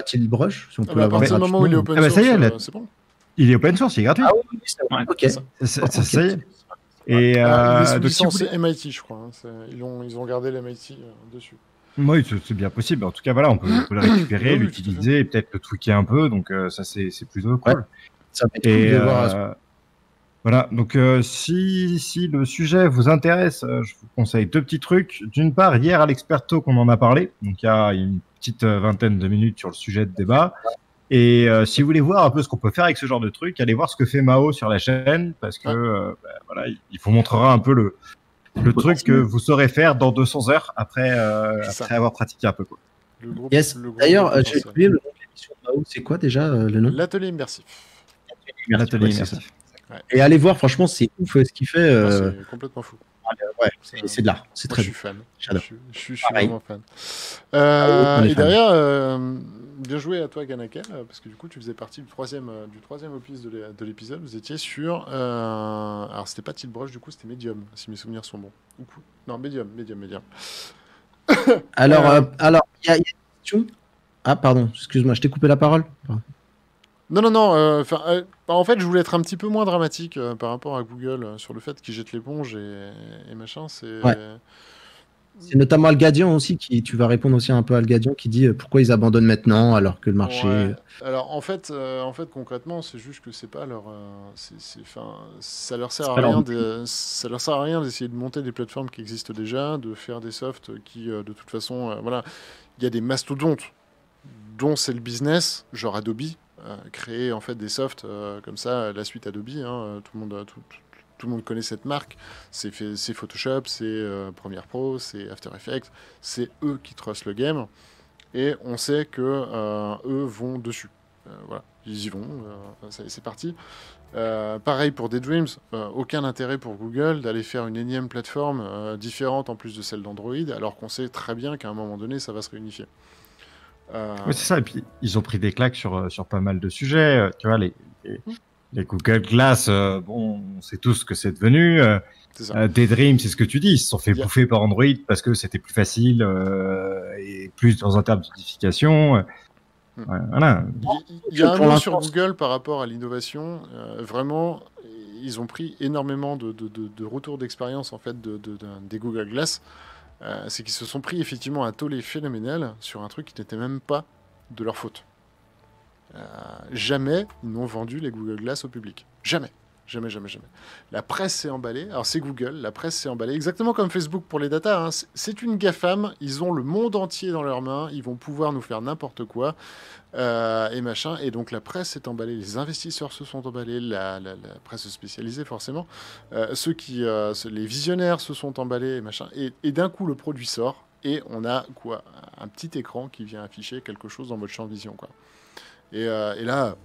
TiltBrush, si on peut À l'avoir partir du moment où il est open Ah bah, source, ça y est, c'est bon. Il est open source, il est gratuit. Ah oui, c'est vrai. Ouais, Ok. Ça y est. Et Il est sous donc, si vous licence voulez- MIT, je crois. Hein. Ils ont gardé l'MIT dessus. Oui, c'est bien possible. En tout cas, voilà, on peut le récupérer, Oui, oui, l'utiliser, et peut-être le tweaker un peu. Donc ça, c'est plutôt cool. Ouais. Ça va être cool Et de voir. voilà, donc si le sujet vous intéresse, je vous conseille deux petits trucs. D'une part, hier à l'Experto qu'on en a parlé, donc il y a une petite vingtaine de minutes sur le sujet de débat. Et si vous voulez voir un peu ce qu'on peut faire avec ce genre de truc, allez voir ce que fait Mao sur la chaîne, parce que voilà, il vous montrera un peu le truc que vous saurez faire dans 200 heures après avoir pratiqué un peu. Quoi. Yes. D'ailleurs, j'ai oublié le nom de l'émission de Mao. C'est quoi déjà le nom? L'atelier immersif. L'atelier Ouais, immersif. Ouais. Et allez voir, franchement, c'est ouf ce qu'il fait. C'est complètement fou. Ouais, c'est de l'art. C'est Moi, très je suis bon. fan. J'adore. Je suis Pareil. vraiment fan. on est Et fan. derrière, bien joué à toi, Ganakel, parce que du coup, tu faisais partie du troisième opus de l'épisode. Vous étiez sur. Alors, c'était pas TiltBrush, du coup, c'était Medium, si mes souvenirs sont bons. Non, Medium. Alors, il y a une question. Ah, pardon, excuse-moi, je t'ai coupé la parole. Non. En fait, je voulais être un petit peu moins dramatique par rapport à Google sur le fait qu'ils jettent l'éponge et machin. Ouais. C'est notamment Algadian aussi tu vas répondre aussi un peu à Algadian qui dit pourquoi ils abandonnent maintenant alors que le marché. Ouais. Alors en fait, concrètement, c'est juste que c'est pas leur, ça leur sert à rien ça leur sert à rien d'essayer de monter des plateformes qui existent déjà, de faire des softs qui, de toute façon, voilà, il y a des mastodontes dont c'est le business, genre Adobe, créer en fait des softs comme ça, la suite Adobe, hein, tout le monde connaît cette marque, c'est Photoshop, c'est Premiere Pro, c'est After Effects, c'est eux qui trustent le game. Et on sait que eux vont dessus. Voilà, ils y vont, c'est parti. Pareil pour Daydreams, aucun intérêt pour Google d'aller faire une énième plateforme différente en plus de celle d'Android, alors qu'on sait très bien qu'à un moment donné, ça va se réunifier. Oui, c'est ça. Et puis, ils ont pris des claques sur pas mal de sujets. Tu vois, les Google Glass, bon, on sait tous ce que c'est devenu. Daydream, c'est ce que tu dis. Ils se sont fait bouffer par Android parce que c'était plus facile et plus dans un terme d'utilisation. Voilà. Il y a un mot sur Google par rapport à l'innovation. Vraiment, ils ont pris énormément de retours d'expérience en fait des Google Glass. C'est qu'ils se sont pris effectivement un tollé phénoménal sur un truc qui n'était même pas de leur faute. Jamais ils n'ont vendu les Google Glass au public. Jamais. Jamais, jamais, jamais. La presse s'est emballée. Alors, c'est Google. La presse s'est emballée. Exactement comme Facebook pour les datas. Hein. C'est une GAFAM. Ils ont le monde entier dans leurs mains. Ils vont pouvoir nous faire n'importe quoi. Et machin. Et donc, la presse s'est emballée. Les investisseurs se sont emballés. La presse spécialisée, forcément. Les visionnaires se sont emballés. Et machin. Et d'un coup, le produit sort. Et on a quoi? Un petit écran qui vient afficher quelque chose dans votre champ de vision, quoi. Et là...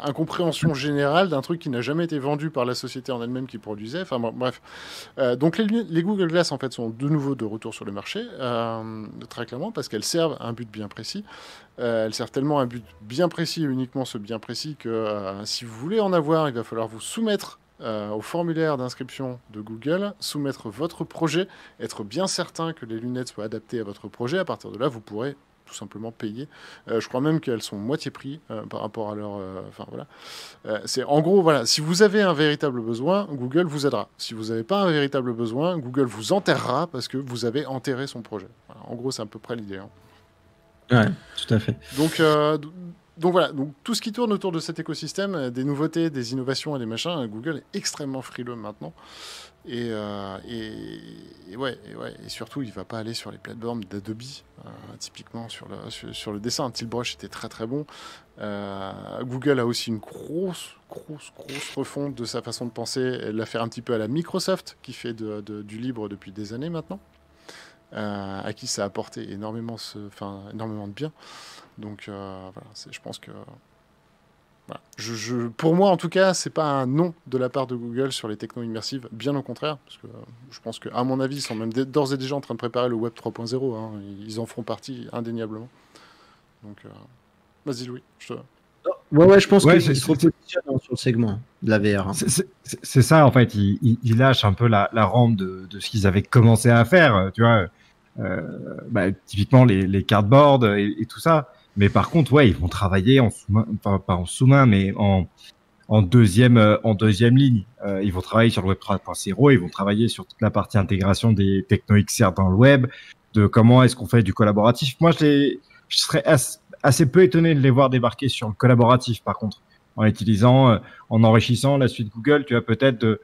incompréhension générale d'un truc qui n'a jamais été vendu par la société en elle-même qui produisait. Enfin bref. Donc les Google Glass en fait sont de nouveau de retour sur le marché, très clairement, parce qu'elles servent un but bien précis. Elles servent tellement un but bien précis et uniquement ce bien précis que si vous voulez en avoir, il va falloir vous soumettre au formulaire d'inscription de Google, soumettre votre projet, être bien certain que les lunettes soient adaptées à votre projet. À partir de là, vous pourrez tout simplement payer. Je crois même qu'elles sont moitié prix par rapport à leur... Enfin, voilà. C'est en gros, voilà, si vous avez un véritable besoin, Google vous aidera. Si vous n'avez pas un véritable besoin, Google vous enterrera parce que vous avez enterré son projet. Voilà, en gros, c'est à peu près l'idée. Hein. Ouais, tout à fait. Donc voilà, donc tout ce qui tourne autour de cet écosystème, des nouveautés, des innovations et des machins, Google est extrêmement frileux maintenant. Et surtout, il ne va pas aller sur les plateformes d'Adobe, typiquement sur le dessin. Tiltbrush était très très bon. Google a aussi une grosse refonte de sa façon de penser. Elle l'a fait un petit peu à la Microsoft, qui fait du libre depuis des années maintenant, à qui ça a apporté énormément de bien. Donc voilà, je pense que... Voilà. Pour moi, en tout cas, c'est pas un non de la part de Google sur les technos immersives, bien au contraire, parce que je pense qu'à mon avis, ils sont même d'ores et déjà en train de préparer le Web 3.0. Hein. Ils en feront partie indéniablement. Donc, vas-y, Louis. Ouais, je pense qu'ils se positionnent sur le segment de la VR. Hein. C'est ça, en fait. Ils lâchent un peu la rampe de ce qu'ils avaient commencé à faire, tu vois. Typiquement, les cardboards et tout ça. Mais par contre, ouais, ils vont travailler en sous-main, pas en sous-main, mais en deuxième ligne. Ils vont travailler sur le Web 3.0, ils vont travailler sur toute la partie intégration des techno XR dans le web, de comment est-ce qu'on fait du collaboratif. Moi, je serais assez peu étonné de les voir débarquer sur le collaboratif, par contre, en enrichissant la suite Google, tu vois, peut-être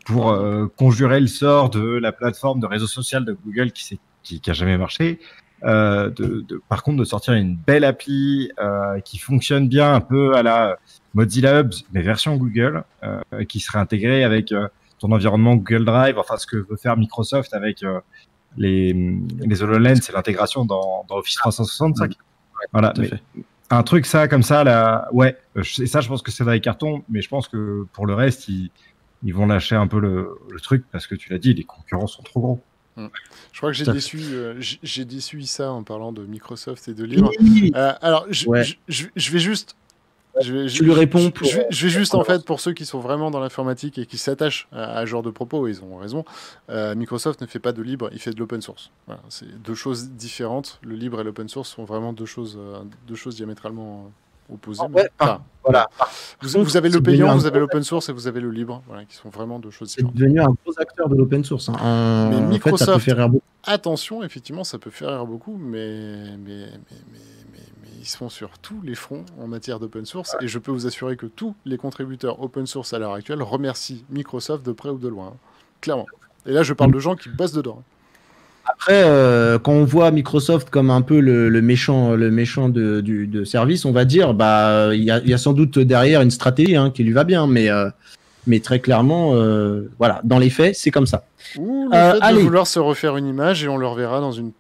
pour conjurer le sort de la plateforme de réseau social de Google qui a jamais marché. Par contre, de sortir une belle appli qui fonctionne bien un peu à la Mozilla Hubs, mais version Google, qui serait intégrée avec ton environnement Google Drive, enfin ce que veut faire Microsoft avec les HoloLens, c'est l'intégration dans Office 365. Voilà, mais un truc comme ça, là, ouais, et ça je pense que c'est dans les cartons, mais je pense que pour le reste, ils vont lâcher un peu le truc parce que tu l'as dit, les concurrents sont trop gros. Je crois que j'ai déçu ça en parlant de Microsoft et de libre. Alors, je vais juste... Tu lui réponds pour... Je vais juste, en fait, pour ceux qui sont vraiment dans l'informatique et qui s'attachent à ce genre de propos, ils ont raison, Microsoft ne fait pas de libre, il fait de l'open source. Voilà, c'est deux choses différentes. Le libre et l'open source sont vraiment deux choses diamétralement opposées. Voilà. Vous avez le payant, vous avez l'open source et vous avez le libre, voilà, qui sont vraiment deux choses différentes. C'est devenu un gros acteur de l'open source. Hein. Mais Microsoft, en fait, ça peut faire rire beaucoup. Attention, effectivement, ça peut faire rire beaucoup, mais ils sont sur tous les fronts en matière d'open source, et je peux vous assurer que tous les contributeurs open source à l'heure actuelle remercient Microsoft de près ou de loin, hein. Clairement. Et là, je parle de gens qui bossent dedans. Après, quand on voit Microsoft comme un peu le méchant de service, on va dire, il y a sans doute derrière une stratégie qui lui va bien, mais très clairement, voilà, dans les faits, c'est comme ça. Ou le fait de vouloir se refaire une image, et on le reverra dans une...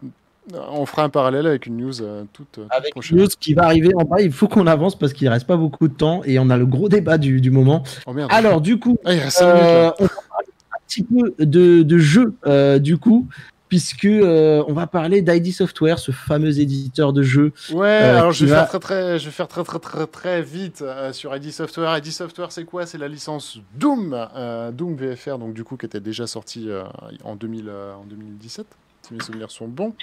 On fera un parallèle avec une news toute prochaine. Une news qui va arriver en bas, il faut qu'on avance parce qu'il ne reste pas beaucoup de temps et on a le gros débat du moment. Oh merde. Alors, du coup, il reste 5 minutes, là. on va parler un petit peu de jeux, du coup, puisque on va parler d'ID Software, ce fameux éditeur de jeux. Ouais, alors je vais faire très vite sur ID Software. ID Software, c'est quoi? C'est la licence Doom, Doom VFR, donc du coup qui était déjà sorti en 2017, si mes souvenirs sont bons.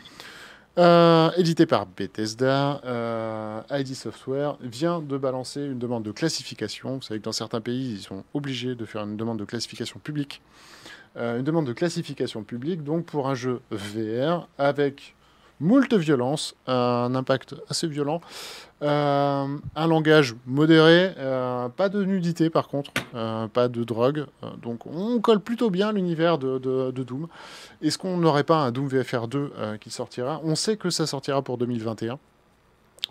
Édité par Bethesda, ID Software vient de balancer une demande de classification. Vous savez que dans certains pays, ils sont obligés de faire une demande de classification publique. Une demande de classification publique, donc pour un jeu VR avec moult violence, un impact assez violent, un langage modéré, pas de nudité par contre, pas de drogue, donc on colle plutôt bien à l'univers de Doom. Est-ce qu'on n'aurait pas un Doom VFR 2 qui sortira? On sait que ça sortira pour 2021.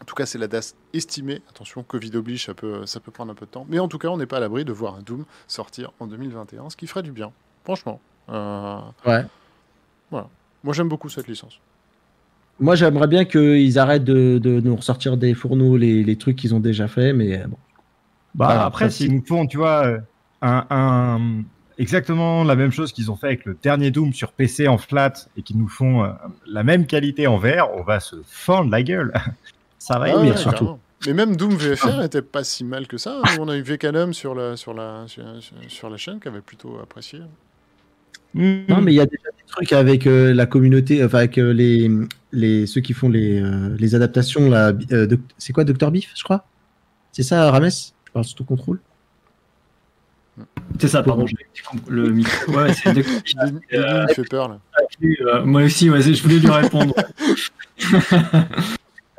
En tout cas, c'est la date estimée. Attention, Covid oblige, ça peut prendre un peu de temps. Mais en tout cas, on n'est pas à l'abri de voir un Doom sortir en 2021, ce qui ferait du bien, franchement. Ouais. Voilà. Moi, j'aime beaucoup cette licence. Moi, j'aimerais bien qu'ils arrêtent de nous ressortir des fourneaux les trucs qu'ils ont déjà fait, mais bon. Bah, après, s'ils nous font, tu vois, exactement la même chose qu'ils ont fait avec le dernier Doom sur PC en flat et qu'ils nous font la même qualité en VR, on va se fendre la gueule. Ça va ouais, surtout. Carrément. Mais même Doom VFR n'était pas si mal que ça. On a eu Vecanum sur la chaîne qui avait plutôt apprécié. Non, mais il y a déjà des trucs avec la communauté, enfin avec ceux qui font les adaptations. Là, c'est quoi, Dr Beef, je crois? C'est ça, Rames? Je parle sous ton contrôle. C'est ça, pardon, j'ai le micro. Ouais, c'est Dr Beef. Il me fait peur là. Moi aussi, ouais, je voulais lui répondre.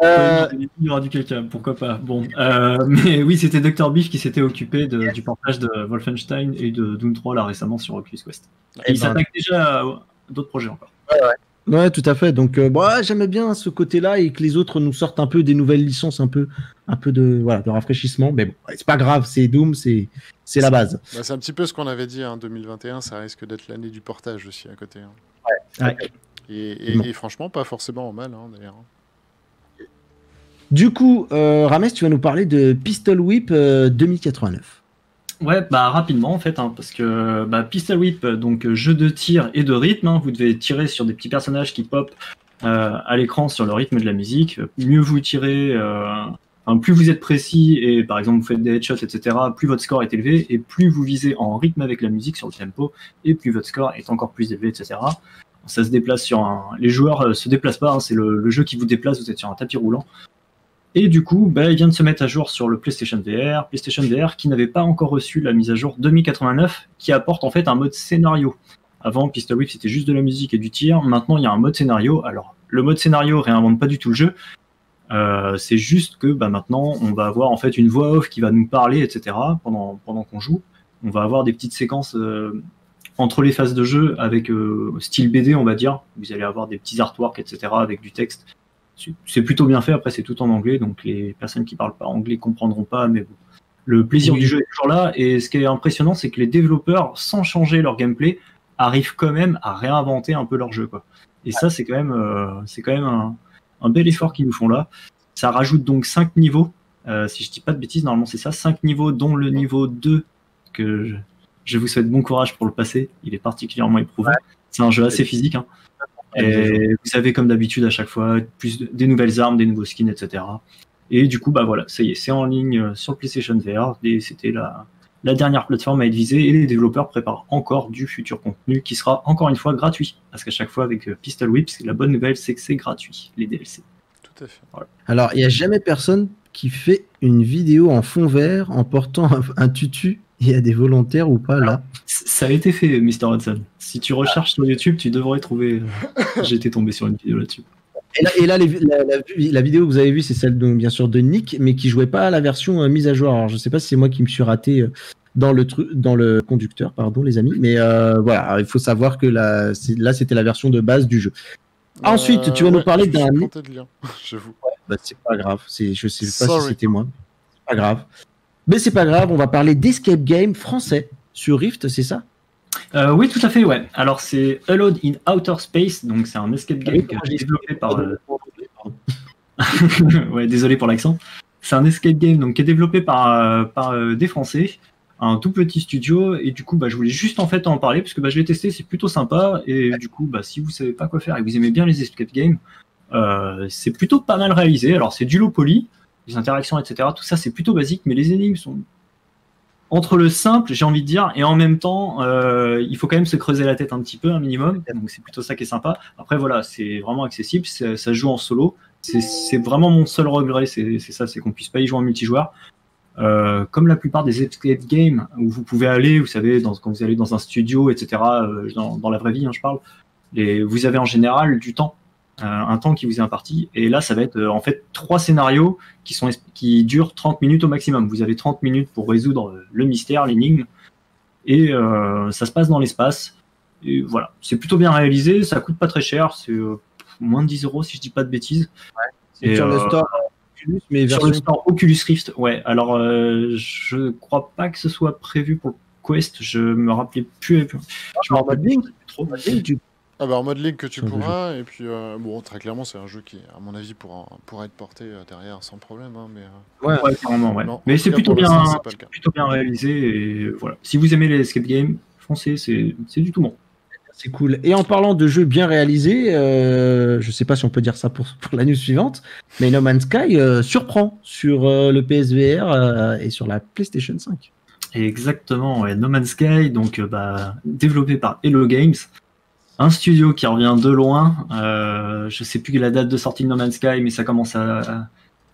Il y aura du caca, pourquoi pas. Bon, mais oui, c'était Dr Beef qui s'était occupé du portage de Wolfenstein et de Doom 3 là récemment sur Oculus Quest. Et il s'attaque déjà à d'autres projets encore. Ouais, tout à fait. Donc, j'aimais bien ce côté-là et que les autres nous sortent un peu des nouvelles licences, un peu de rafraîchissement. Mais bon, c'est pas grave, c'est Doom, c'est la base. Bah, c'est un petit peu ce qu'on avait dit, 2021, ça risque d'être l'année du portage aussi à côté. Ouais. Et franchement, pas forcément mal d'ailleurs. Du coup, Rames, tu vas nous parler de Pistol Whip 2089. Ouais, rapidement en fait, parce que Pistol Whip, donc jeu de tir et de rythme, vous devez tirer sur des petits personnages qui pop à l'écran sur le rythme de la musique. Mieux vous tirez, plus vous êtes précis et par exemple vous faites des headshots, etc., plus votre score est élevé et plus vous visez en rythme avec la musique sur le tempo et plus votre score est encore plus élevé, etc. Ça se déplace les joueurs se déplacent pas, c'est le jeu qui vous déplace, vous êtes sur un tapis roulant. Et du coup, il vient de se mettre à jour sur le PlayStation VR qui n'avait pas encore reçu la mise à jour 2089, qui apporte en fait un mode scénario. Avant, Pistol Whip, c'était juste de la musique et du tir. Maintenant, il y a un mode scénario. Alors, le mode scénario réinvente pas du tout le jeu. C'est juste que maintenant, on va avoir en fait une voix off qui va nous parler, etc. pendant qu'on joue. On va avoir des petites séquences entre les phases de jeu avec style BD, on va dire. Vous allez avoir des petits artworks, etc. avec du texte. C'est plutôt bien fait, après c'est tout en anglais, donc les personnes qui parlent pas anglais comprendront pas, mais bon. Le plaisir du jeu est toujours là, et ce qui est impressionnant, c'est que les développeurs, sans changer leur gameplay, arrivent quand même à réinventer un peu leur jeu, quoi. Et ça, c'est quand même un bel effort qu'ils nous font là. Ça rajoute donc 5 niveaux, si je dis pas de bêtises, normalement c'est ça, 5 niveaux, dont le niveau 2, que je vous souhaite bon courage pour le passer, il est particulièrement éprouvant. Ouais. C'est un jeu assez physique, Et vous savez, comme d'habitude, à chaque fois, des nouvelles armes, des nouveaux skins, etc. Et du coup, voilà, ça y est, c'est en ligne sur PlayStation VR. Et c'était la dernière plateforme à être visée. Et les développeurs préparent encore du futur contenu qui sera encore une fois gratuit. Parce qu'à chaque fois, avec Pistol Whip, la bonne nouvelle, c'est que c'est gratuit, les DLC. Tout à fait. Voilà. Alors, il n'y a jamais personne qui fait une vidéo en fond vert en portant un tutu. Il y a des volontaires ou pas là? Ça a été fait, Mr. Hudson. Si tu recherches sur YouTube, tu devrais trouver. J'ai été tombé sur une vidéo là-dessus. Et là la vidéo que vous avez vue, c'est celle bien sûr de Nick, mais qui jouait pas à la version mise à jour. Alors je sais pas si c'est moi qui me suis raté dans le conducteur, pardon les amis, mais voilà, il faut savoir que là c'était la version de base du jeu. Ensuite, tu vas nous parler d'un. J'avoue. C'est pas grave. Je sais pas si c'était moi. C'est pas grave. Mais c'est pas grave, on va parler d'escape game français sur Rift, c'est ça? Oui, tout à fait, ouais. Alors, c'est Alone in Outer Space, donc c'est un escape game qui est développé par... ouais, désolé pour l'accent. C'est un escape game donc, qui est développé par des Français, un tout petit studio, et du coup, je voulais juste en fait en parler, parce que je l'ai testé, c'est plutôt sympa, et du coup, si vous savez pas quoi faire et que vous aimez bien les escape games, c'est plutôt pas mal réalisé. Alors, c'est du low poly, les interactions, etc. Tout ça, c'est plutôt basique, mais les énigmes sont entre le simple, j'ai envie de dire, et en même temps, il faut quand même se creuser la tête un petit peu, un minimum. Donc, c'est plutôt ça qui est sympa. Après, voilà, c'est vraiment accessible. Ça se joue en solo. C'est vraiment mon seul regret, c'est ça, c'est qu'on puisse pas y jouer en multijoueur. Comme la plupart des escape games où vous pouvez aller, vous savez, quand vous allez dans un studio, etc., dans la vraie vie, je parle, vous avez en général du temps un temps qui vous est imparti. Et là, ça va être en fait 3 scénarios qui durent 30 minutes au maximum. Vous avez 30 minutes pour résoudre le mystère, l'énigme, et ça se passe dans l'espace. Et voilà, c'est plutôt bien réalisé, ça coûte pas très cher, c'est moins de 10 € si je dis pas de bêtises. C'est sur le store Oculus, mais sur le store Oculus Rift, ouais. Alors, je crois pas que ce soit prévu pour Quest, je me rappelais plus. Je me rappelle Link, trop. Ah bah en mode Link que tu pourras, et puis bon, très clairement, c'est un jeu qui, à mon avis, pourra être porté derrière sans problème. Hein, mais, ouais, carrément, ouais. Non, mais c'est plutôt bien, c'est plutôt bien réalisé, et voilà. Si vous aimez les escape games, foncez, c'est du tout bon. C'est cool. Et en parlant de jeux bien réalisés, je sais pas si on peut dire ça pour la news suivante, mais No Man's Sky surprend sur le PSVR et sur la PlayStation 5. Exactement, ouais. No Man's Sky, donc développé par Hello Games, un studio qui revient de loin. Je sais plus la date de sortie de No Man's Sky, mais ça commence à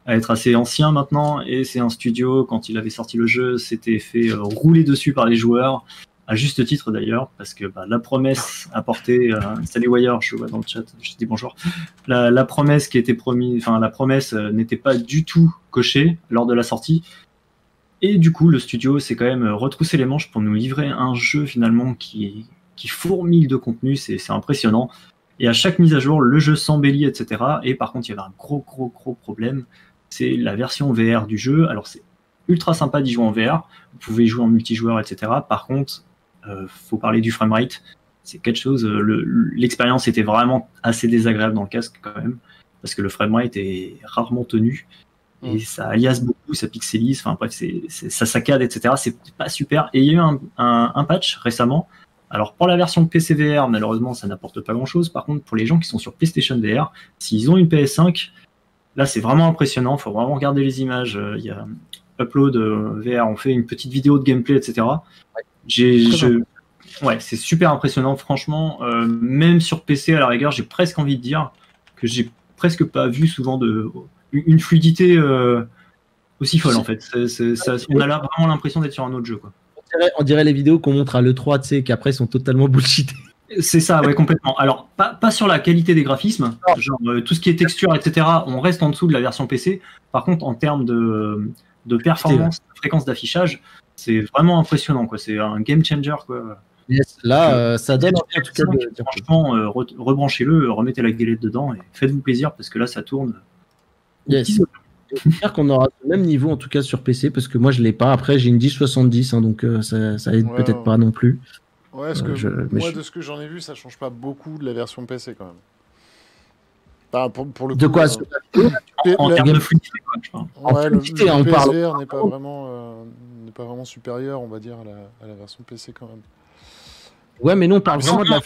être assez ancien maintenant. Et c'est un studio, quand il avait sorti le jeu, s'était fait rouler dessus par les joueurs, à juste titre d'ailleurs, parce que la promesse apportée, salut Wire, je vois dans le chat, je te dis bonjour. La promesse qui était promise, enfin la promesse n'était pas du tout cochée lors de la sortie. Et du coup, le studio s'est quand même retroussé les manches pour nous livrer un jeu finalement qui fourmille de contenu, c'est impressionnant. Et à chaque mise à jour, le jeu s'embellit, etc. Et par contre, il y avait un gros problème, c'est la version VR du jeu. Alors c'est ultra sympa d'y jouer en VR, vous pouvez y jouer en multijoueur, etc. Par contre, faut parler du framerate, c'est quelque chose, l'expérience était vraiment assez désagréable dans le casque quand même, parce que le framerate est rarement tenu. Et ça alias beaucoup, ça pixelise, enfin bref, ça saccade, etc. C'est pas super. Et il y a eu un patch récemment. Alors pour la version PC VR, malheureusement, ça n'apporte pas grand-chose. Par contre, pour les gens qui sont sur PlayStation VR, s'ils ont une PS5, là c'est vraiment impressionnant. Il faut vraiment regarder les images. Il y a Upload VR, on fait une petite vidéo de gameplay, etc. Ouais, c'est super impressionnant, franchement. Même sur PC, à la rigueur, j'ai presque envie de dire que j'ai presque pas vu souvent une fluidité aussi folle en fait. On a là vraiment l'impression d'être sur un autre jeu, quoi. On dirait les vidéos qu'on montre à l'E3, tu sais, qui après sont totalement bullshitées. C'est ça, ouais, complètement. Alors, pas sur la qualité des graphismes, genre tout ce qui est texture, etc., on reste en dessous de la version PC. Par contre, en termes de performance, de fréquence d'affichage, c'est vraiment impressionnant, quoi. C'est un game changer, quoi. Yes, là, ça donne en tout cas franchement, rebranchez-le, remettez la galette dedans et faites-vous plaisir parce que là, ça tourne. Yes. J'espère qu'on aura le même niveau en tout cas sur PC parce que moi je l'ai pas. Après j'ai une 1070 hein, donc ça aide peut-être pas non plus. Ouais, de ce que j'en ai vu, ça change pas beaucoup de la version PC quand même. Bah, pour le coup, de quoi en termes de fluidité, je pense. Ouais, le PSVR n'est pas vraiment supérieur, on va dire, à la version PC quand même. Ouais, mais non, on parle vraiment de la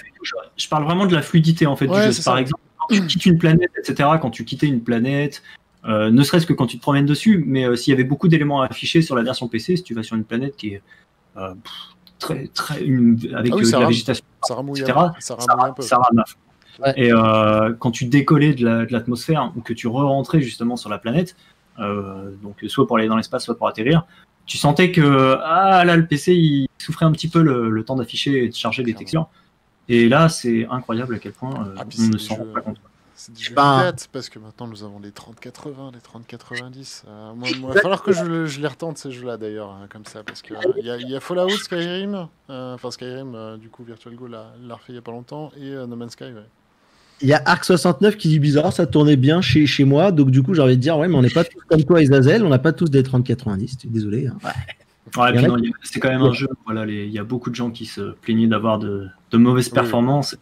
je parle vraiment de la fluidité en fait du jeu. Par exemple, quand tu quittes une planète, etc., quand tu quittais une planète, ne serait-ce que quand tu te promènes dessus, mais s'il y avait beaucoup d'éléments affichés sur la version PC, si tu vas sur une planète qui est avec de la végétation, etc., ça rame à fond. Ouais. Et quand tu décollais de l'atmosphère ou que tu re-rentrais justement sur la planète, donc soit pour aller dans l'espace, soit pour atterrir, tu sentais que là le PC il souffrait un petit peu le temps d'afficher et de charger les textures. Et là c'est incroyable à quel point on ne s'en rend pas compte. C'est du jeu date parce que maintenant nous avons les 3080, les 3090. Il va falloir que je les retente ces jeux-là d'ailleurs, hein, comme ça, parce que il y a Fallout, Skyrim, Skyrim, du coup Virtual Go l'a refait il y a pas longtemps, et No Man's Sky, ouais. Il y a Arc 69 qui dit bizarre, ça tournait bien chez moi, donc du coup j'ai envie de dire ouais mais on n'est pas tous comme toi Isazel, on n'a pas tous des 3090, désolé. Hein. Ouais, c'est quand même un jeu, voilà, il y a beaucoup de gens qui se plaignaient d'avoir de mauvaises performances.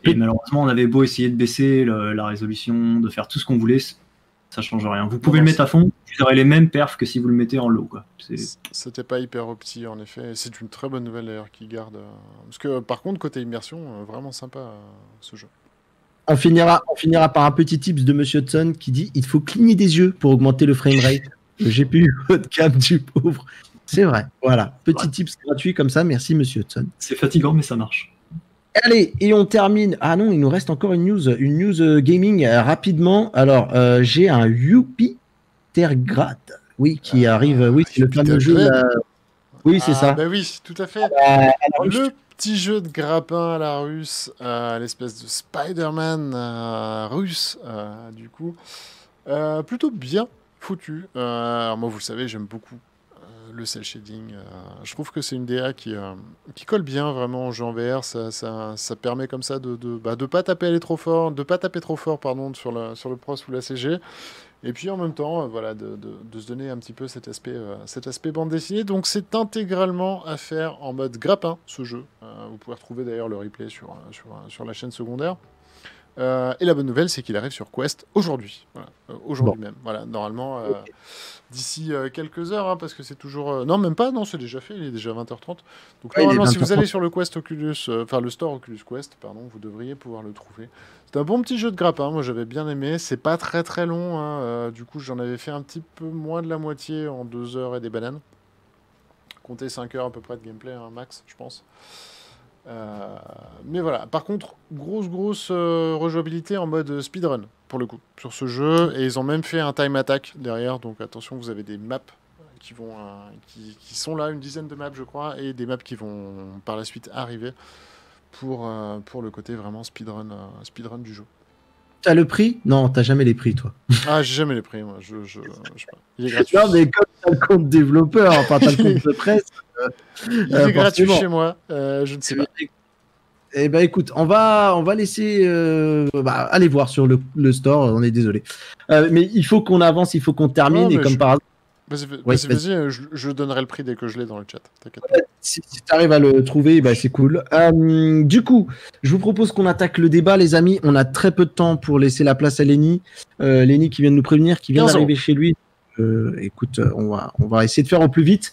Et malheureusement, on avait beau essayer de baisser la résolution, de faire tout ce qu'on voulait, ça change rien. Vous pouvez le mettre à fond, vous aurez les mêmes perfs que si vous le mettez en low, quoi. C'était pas hyper opti en effet. C'est une très bonne nouvelle d'ailleurs qui garde. Parce que par contre, côté immersion, vraiment sympa ce jeu. On finira par un petit tips de Monsieur Hudson qui dit il faut cligner des yeux pour augmenter le framerate. Le GPU haut de gamme du pauvre. C'est vrai. Voilà. Petit tips gratuit comme ça. Merci Monsieur Hudson. C'est fatigant, mais ça marche. Allez, et on termine. Ah non, il nous reste encore une news gaming rapidement. Alors, j'ai un Youpi Tergrad, oui, qui arrive. Oui, c'est le fameux jeu. Oui, c'est ça. Bah oui, tout à fait. Alors, le petit jeu de grappin à la russe, l'espèce de Spider-Man russe, du coup. Plutôt bien foutu. Alors moi, vous le savez, j'aime beaucoup le cel shading. Je trouve que c'est une DA qui colle bien vraiment au jeu en VR. Ça permet comme ça de pas taper trop fort, pardon, sur le pros ou la CG. Et puis en même temps, voilà, de se donner un petit peu cet aspect bande dessinée. Donc c'est intégralement à faire en mode grappin, ce jeu. Vous pouvez retrouver d'ailleurs le replay sur la chaîne secondaire. Et la bonne nouvelle, c'est qu'il arrive sur Quest aujourd'hui. Voilà, aujourd'hui même. Voilà, normalement, d'ici quelques heures, parce que c'est toujours... non, même pas, non, c'est déjà fait, il est déjà 20h30. Donc normalement, si vous allez sur le Quest Oculus, le store Oculus Quest, pardon, vous devriez pouvoir le trouver. C'est un bon petit jeu de grappin, moi j'avais bien aimé. C'est pas très très long, du coup j'en avais fait un petit peu moins de la moitié en 2 heures et des bananes. Comptez 5 heures à peu près de gameplay, max, je pense. Mais voilà, par contre, grosse rejouabilité en mode speedrun pour le coup sur ce jeu, et ils ont même fait un time attack derrière, donc attention, vous avez des maps qui sont là, une dizaine de maps je crois, et des maps qui vont par la suite arriver pour le côté vraiment speedrun du jeu. T'as le prix? Non, t'as jamais les prix, toi. Ah, j'ai jamais les prix, moi. Je sais pas. Il est gratuit. Non, mais comme t'as le compte développeur, enfin t'as le compte de presse. Il est gratuit chez moi. Je ne sais pas. Eh ben écoute, on va laisser aller voir sur le store. On est désolé, mais il faut qu'on avance, il faut qu'on termine, et comme par hasard. Vas-y, je donnerai le prix dès que je l'ai dans le chat. T'inquiète pas. Si tu arrives à le trouver, c'est cool. Du coup, je vous propose qu'on attaque le débat, les amis. On a très peu de temps pour laisser la place à Lenny. Lenny qui vient de nous prévenir, qui vient d'arriver chez lui. Écoute, on va essayer de faire au plus vite.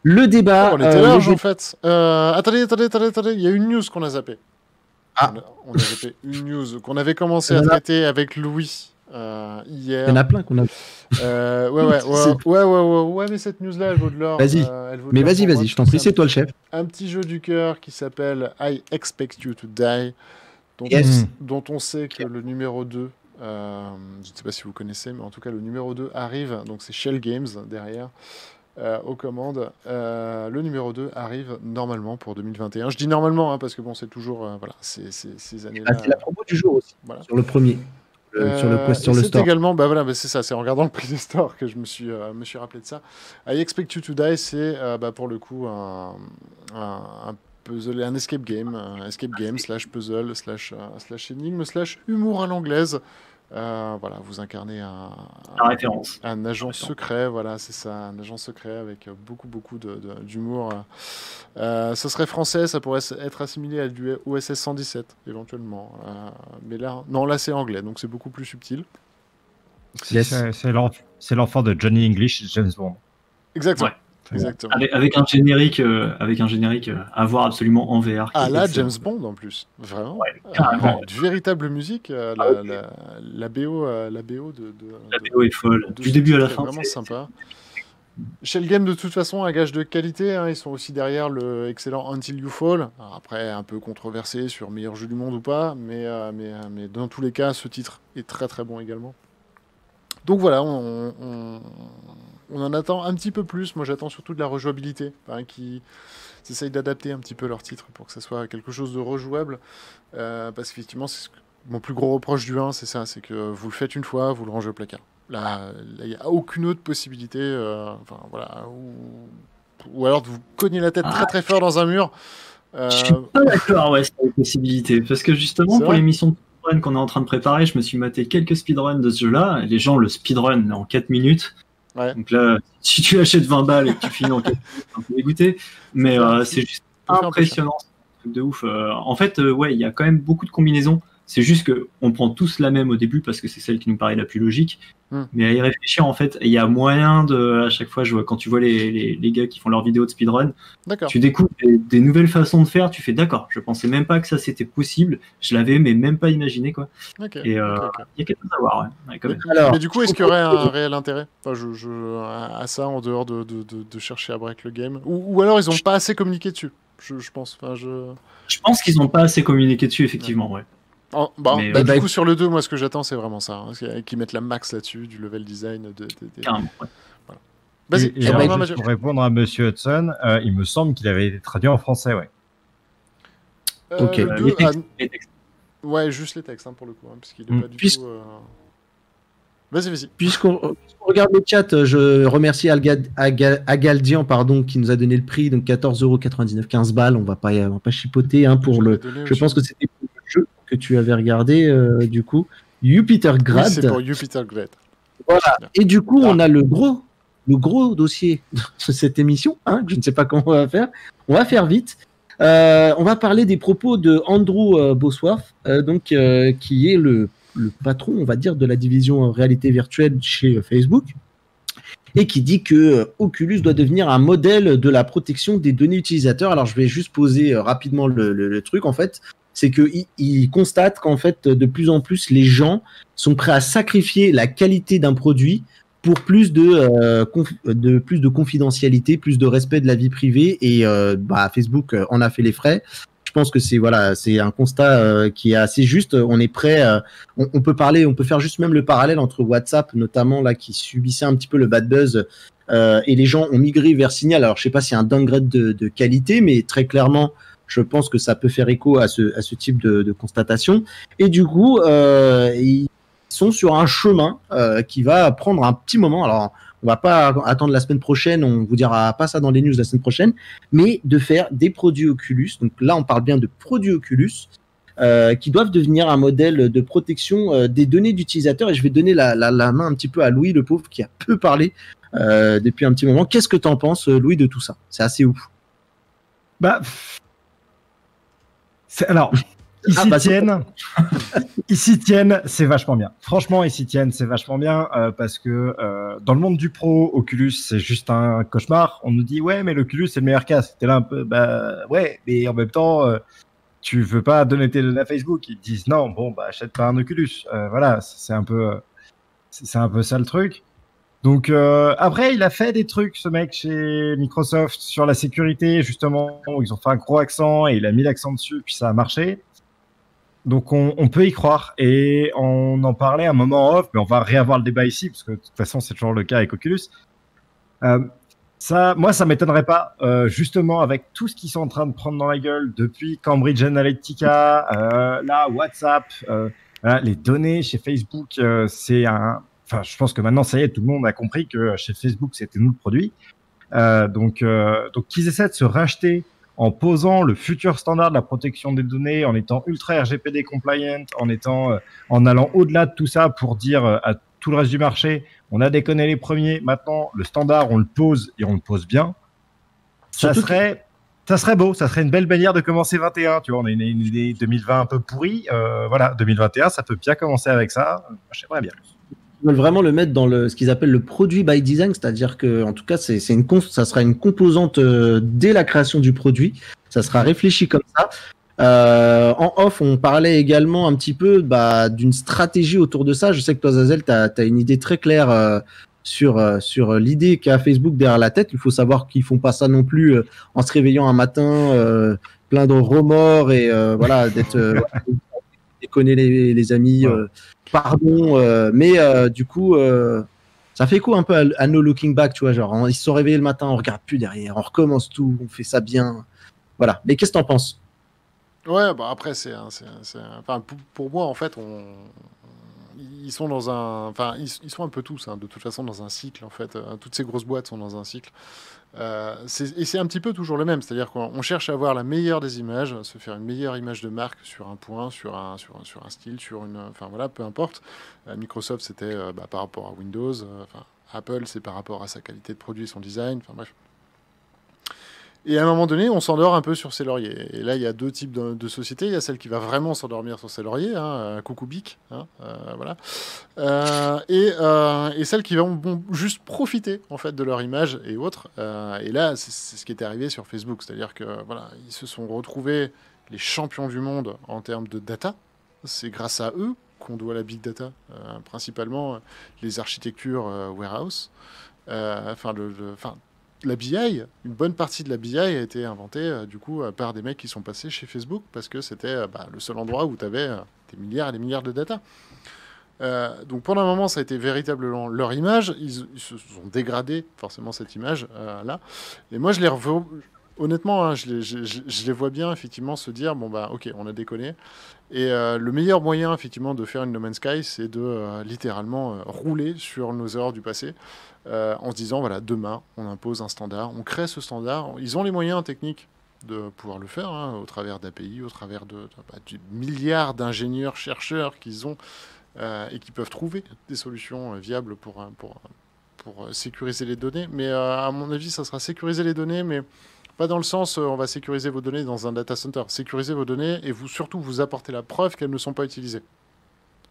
Le débat. On était large en fait. Attendez. Il y a une news qu'on a zappée. Ah. On a zappé une news qu'on avait commencé à traiter avec Louis hier. Il y en a plein qu'on a. Ouais, mais cette news-là, elle vaut de l'or. Vas-y. Vas-y, je t'en prie, c'est toi le chef. Un petit jeu du cœur qui s'appelle I Expect You to Die, dont on sait que le numéro 2, je ne sais pas si vous connaissez, mais en tout cas, le numéro 2 arrive, donc c'est Shell Games derrière. Aux commandes, le numéro 2 arrive normalement pour 2021. Je dis normalement parce que bon, c'est toujours ces années-là. C'est la promo du jour aussi, sur le premier, sur le store. Également, c'est ça, c'est en regardant le prix des stores que je me suis rappelé de ça. I Expect You to Die, c'est pour le coup un puzzle, un escape game slash puzzle slash énigme slash humour à l'anglaise. Vous incarnez un agent secret, voilà, c'est ça, un agent secret avec beaucoup d'humour. Ce serait français, ça pourrait être assimilé à du OSS 117 éventuellement, mais là c'est anglais, donc c'est beaucoup plus subtil. C'est l'enfant de Johnny English, James Bond. Exactement. Ouais. Exactement. Avec un générique à voir absolument en VR. Ah là, James Bond en plus, vraiment. Ouais, carrément. Une véritable musique. La BO est folle. Du début à la fin. Vraiment sympa. Shell Game, de toute façon, un gage de qualité. Ils sont aussi derrière le excellent Until You Fall. Alors après, un peu controversé sur meilleur jeu du monde ou pas, mais dans tous les cas, ce titre est très très bon également. Donc voilà, on en attend un petit peu plus. Moi, j'attends surtout de la rejouabilité, qui essayent d'adapter un petit peu leur titre pour que ça soit quelque chose de rejouable. Parce qu'effectivement, mon plus gros reproche du 1, c'est ça, c'est que vous le faites une fois, vous le rangez au placard. Là, il n'y a aucune autre possibilité. Ou alors de vous cogner la tête très très fort dans un mur. Je suis pas d'accord, c'est une possibilité. Parce que justement, pour l'émission de speedrun qu'on est en train de préparer, je me suis maté quelques speedruns de ce jeu-là. Les gens le speedrun en 4 minutes. Ouais. Donc là, si tu achètes 20 balles et que tu finis en 4 minutes, c'est un peu dégoûté. Mais c'est juste impressionnant. C'est un truc de ouf. En fait, il y a quand même beaucoup de combinaisons. C'est juste qu'on prend tous la même au début parce que c'est celle qui nous paraît la plus logique. Mais à y réfléchir, en fait, il y a moyen à chaque fois, quand tu vois les gars qui font leurs vidéos de speedrun, tu découvres des nouvelles façons de faire. Tu fais d'accord, je pensais même pas que ça c'était possible. Je l'avais, mais même pas imaginé, quoi. Okay. Et il y a quelque chose à voir, quand même. Mais du coup, est-ce qu'il y aurait un réel intérêt à ça en dehors de chercher à break le game, ou alors ils n'ont pas assez communiqué dessus, je pense. Je pense qu'ils n'ont pas assez communiqué dessus, effectivement, ouais. Du coup, sur le 2, moi, ce que j'attends, c'est vraiment ça. Qu'ils mettent la max là-dessus, du level design. Carrément, ouais. Voilà. Vas-y, pour répondre à Monsieur Hudson, il me semble qu'il avait été traduit en français, ouais. Ok. Les textes. Ouais, juste les textes, pour le coup, parce qu'il est pas du tout... Vas-y. Puisqu'on regarde le chat, je remercie Agaldian, pardon, qui nous a donné le prix, donc 14,99€, 15 balles. On va pas chipoter pour le. Je pense que c'était pour le jeu que tu avais regardé, du coup. Jupiter Grad. Oui, c'est pour Jupiter Grad. Voilà. Et du coup, on a le gros dossier de cette émission, que je ne sais pas comment on va faire. On va faire vite. On va parler des propos de Andrew Bosworth, qui est le patron, on va dire, de la division réalité virtuelle chez Facebook, et qui dit que Oculus doit devenir un modèle de la protection des données utilisateurs. Alors, je vais juste poser rapidement le truc, en fait. C'est qu'il constate qu'en fait, de plus en plus, les gens sont prêts à sacrifier la qualité d'un produit pour plus de confidentialité, plus de respect de la vie privée. Et Facebook en a fait les frais. Je pense que c'est un constat qui est assez juste. On est prêt. On peut faire juste même le parallèle entre WhatsApp, notamment là, qui subissait un petit peu le bad buzz, et les gens ont migré vers Signal. Alors, je sais pas s'il y a un downgrade de qualité, mais très clairement, je pense que ça peut faire écho à ce type de constatation. Et du coup, ils sont sur un chemin qui va prendre un petit moment. Alors, on va pas attendre la semaine prochaine, on vous dira pas ça dans les news la semaine prochaine, mais de faire des produits Oculus. Donc là, on parle bien de produits Oculus qui doivent devenir un modèle de protection des données d'utilisateurs. Et je vais donner la main un petit peu à Louis, le pauvre, qui a peu parlé depuis un petit moment. Qu'est-ce que tu en penses, Louis, de tout ça? C'est assez ouf. Alors, ils s'y tiennent, c'est vachement bien. Franchement, ils s'y tiennent, c'est vachement bien parce que dans le monde du pro, Oculus, c'est juste un cauchemar. On nous dit, ouais, mais l'Oculus, c'est le meilleur casque. T'es là un peu, ouais, mais en même temps, tu veux pas donner tes données à Facebook. Ils te disent, non, achète pas un Oculus. Voilà, c'est un peu ça le truc. Donc après, il a fait des trucs, ce mec, chez Microsoft sur la sécurité, justement, où ils ont fait un gros accent et il a mis l'accent dessus, puis ça a marché. Donc on peut y croire et on en parlait un moment off, mais on va réavoir le débat ici parce que de toute façon c'est toujours le cas avec Oculus. Ça m'étonnerait pas, justement avec tout ce qu'ils sont en train de prendre dans la gueule depuis Cambridge Analytica, là WhatsApp, les données chez Facebook, je pense que maintenant ça y est, tout le monde a compris que chez Facebook c'était nous le produit. Donc qu'ils essaient de se racheter en posant le futur standard de la protection des données, en étant ultra RGPD compliant, en allant au-delà de tout ça pour dire à tout le reste du marché, on a déconné les premiers, maintenant le standard on le pose et on le pose bien. Ça serait beau, ça serait une belle manière de commencer 21. Tu vois, on a une idée 2020 un peu pourrie, 2021 ça peut bien commencer avec ça. J'aimerais bien. Ils veulent vraiment le mettre dans ce qu'ils appellent le produit by design, c'est-à-dire que, en tout cas, ça sera une composante dès la création du produit. Ça sera réfléchi comme ça. En off, on parlait également un petit peu d'une stratégie autour de ça. Je sais que toi, Zazel, tu as une idée très claire sur l'idée qu'a Facebook derrière la tête. Il faut savoir qu'ils font pas ça non plus en se réveillant un matin plein de remords et d'être déconner les amis. Pardon, mais du coup, ça fait coup un peu à No Looking Back, tu vois, genre ils se sont réveillés le matin, on regarde plus derrière, on recommence tout, on fait ça bien, voilà. Mais qu'est-ce que t'en penses? Ouais, après pour moi en fait, ils sont ils sont un peu tous, de toute façon dans un cycle en fait. Toutes ces grosses boîtes sont dans un cycle. Et c'est un petit peu toujours le même, c'est-à-dire qu'on cherche à avoir la meilleure des images, se faire une meilleure image de marque sur un point, sur un style, peu importe. Microsoft c'était par rapport à Windows, Apple c'est par rapport à sa qualité de produit, son design, bref. Et à un moment donné, on s'endort un peu sur ses lauriers. Et là, il y a deux types de sociétés. Il y a celle qui va vraiment s'endormir sur ses lauriers, coucou bic, voilà. Et celles qui vont juste profiter en fait de leur image et autres. Et là, c'est ce qui est arrivé sur Facebook, c'est-à-dire que ils se sont retrouvés les champions du monde en termes de data. C'est grâce à eux qu'on doit la big data, principalement les architectures warehouse, la BI, une bonne partie de la BI a été inventée par des mecs qui sont passés chez Facebook parce que c'était le seul endroit où tu avais des milliards et des milliards de data. Donc pendant un moment, ça a été véritablement leur image. Ils se sont dégradés forcément cette image là. Et moi, je honnêtement, hein, je les vois bien effectivement se dire bon bah ok, on a déconné. Et le meilleur moyen effectivement de faire une No Man's Sky, c'est de littéralement rouler sur nos erreurs du passé, en se disant voilà, demain on impose un standard, on crée ce standard. Ils ont les moyens techniques de pouvoir le faire, hein, au travers d'API, au travers du milliards d'ingénieurs chercheurs qu'ils ont et qui peuvent trouver des solutions viables pour sécuriser les données. Mais à mon avis, ça sera sécuriser les données, mais pas dans le sens on va sécuriser vos données dans un data center. Sécuriser vos données et surtout vous apporter la preuve qu'elles ne sont pas utilisées.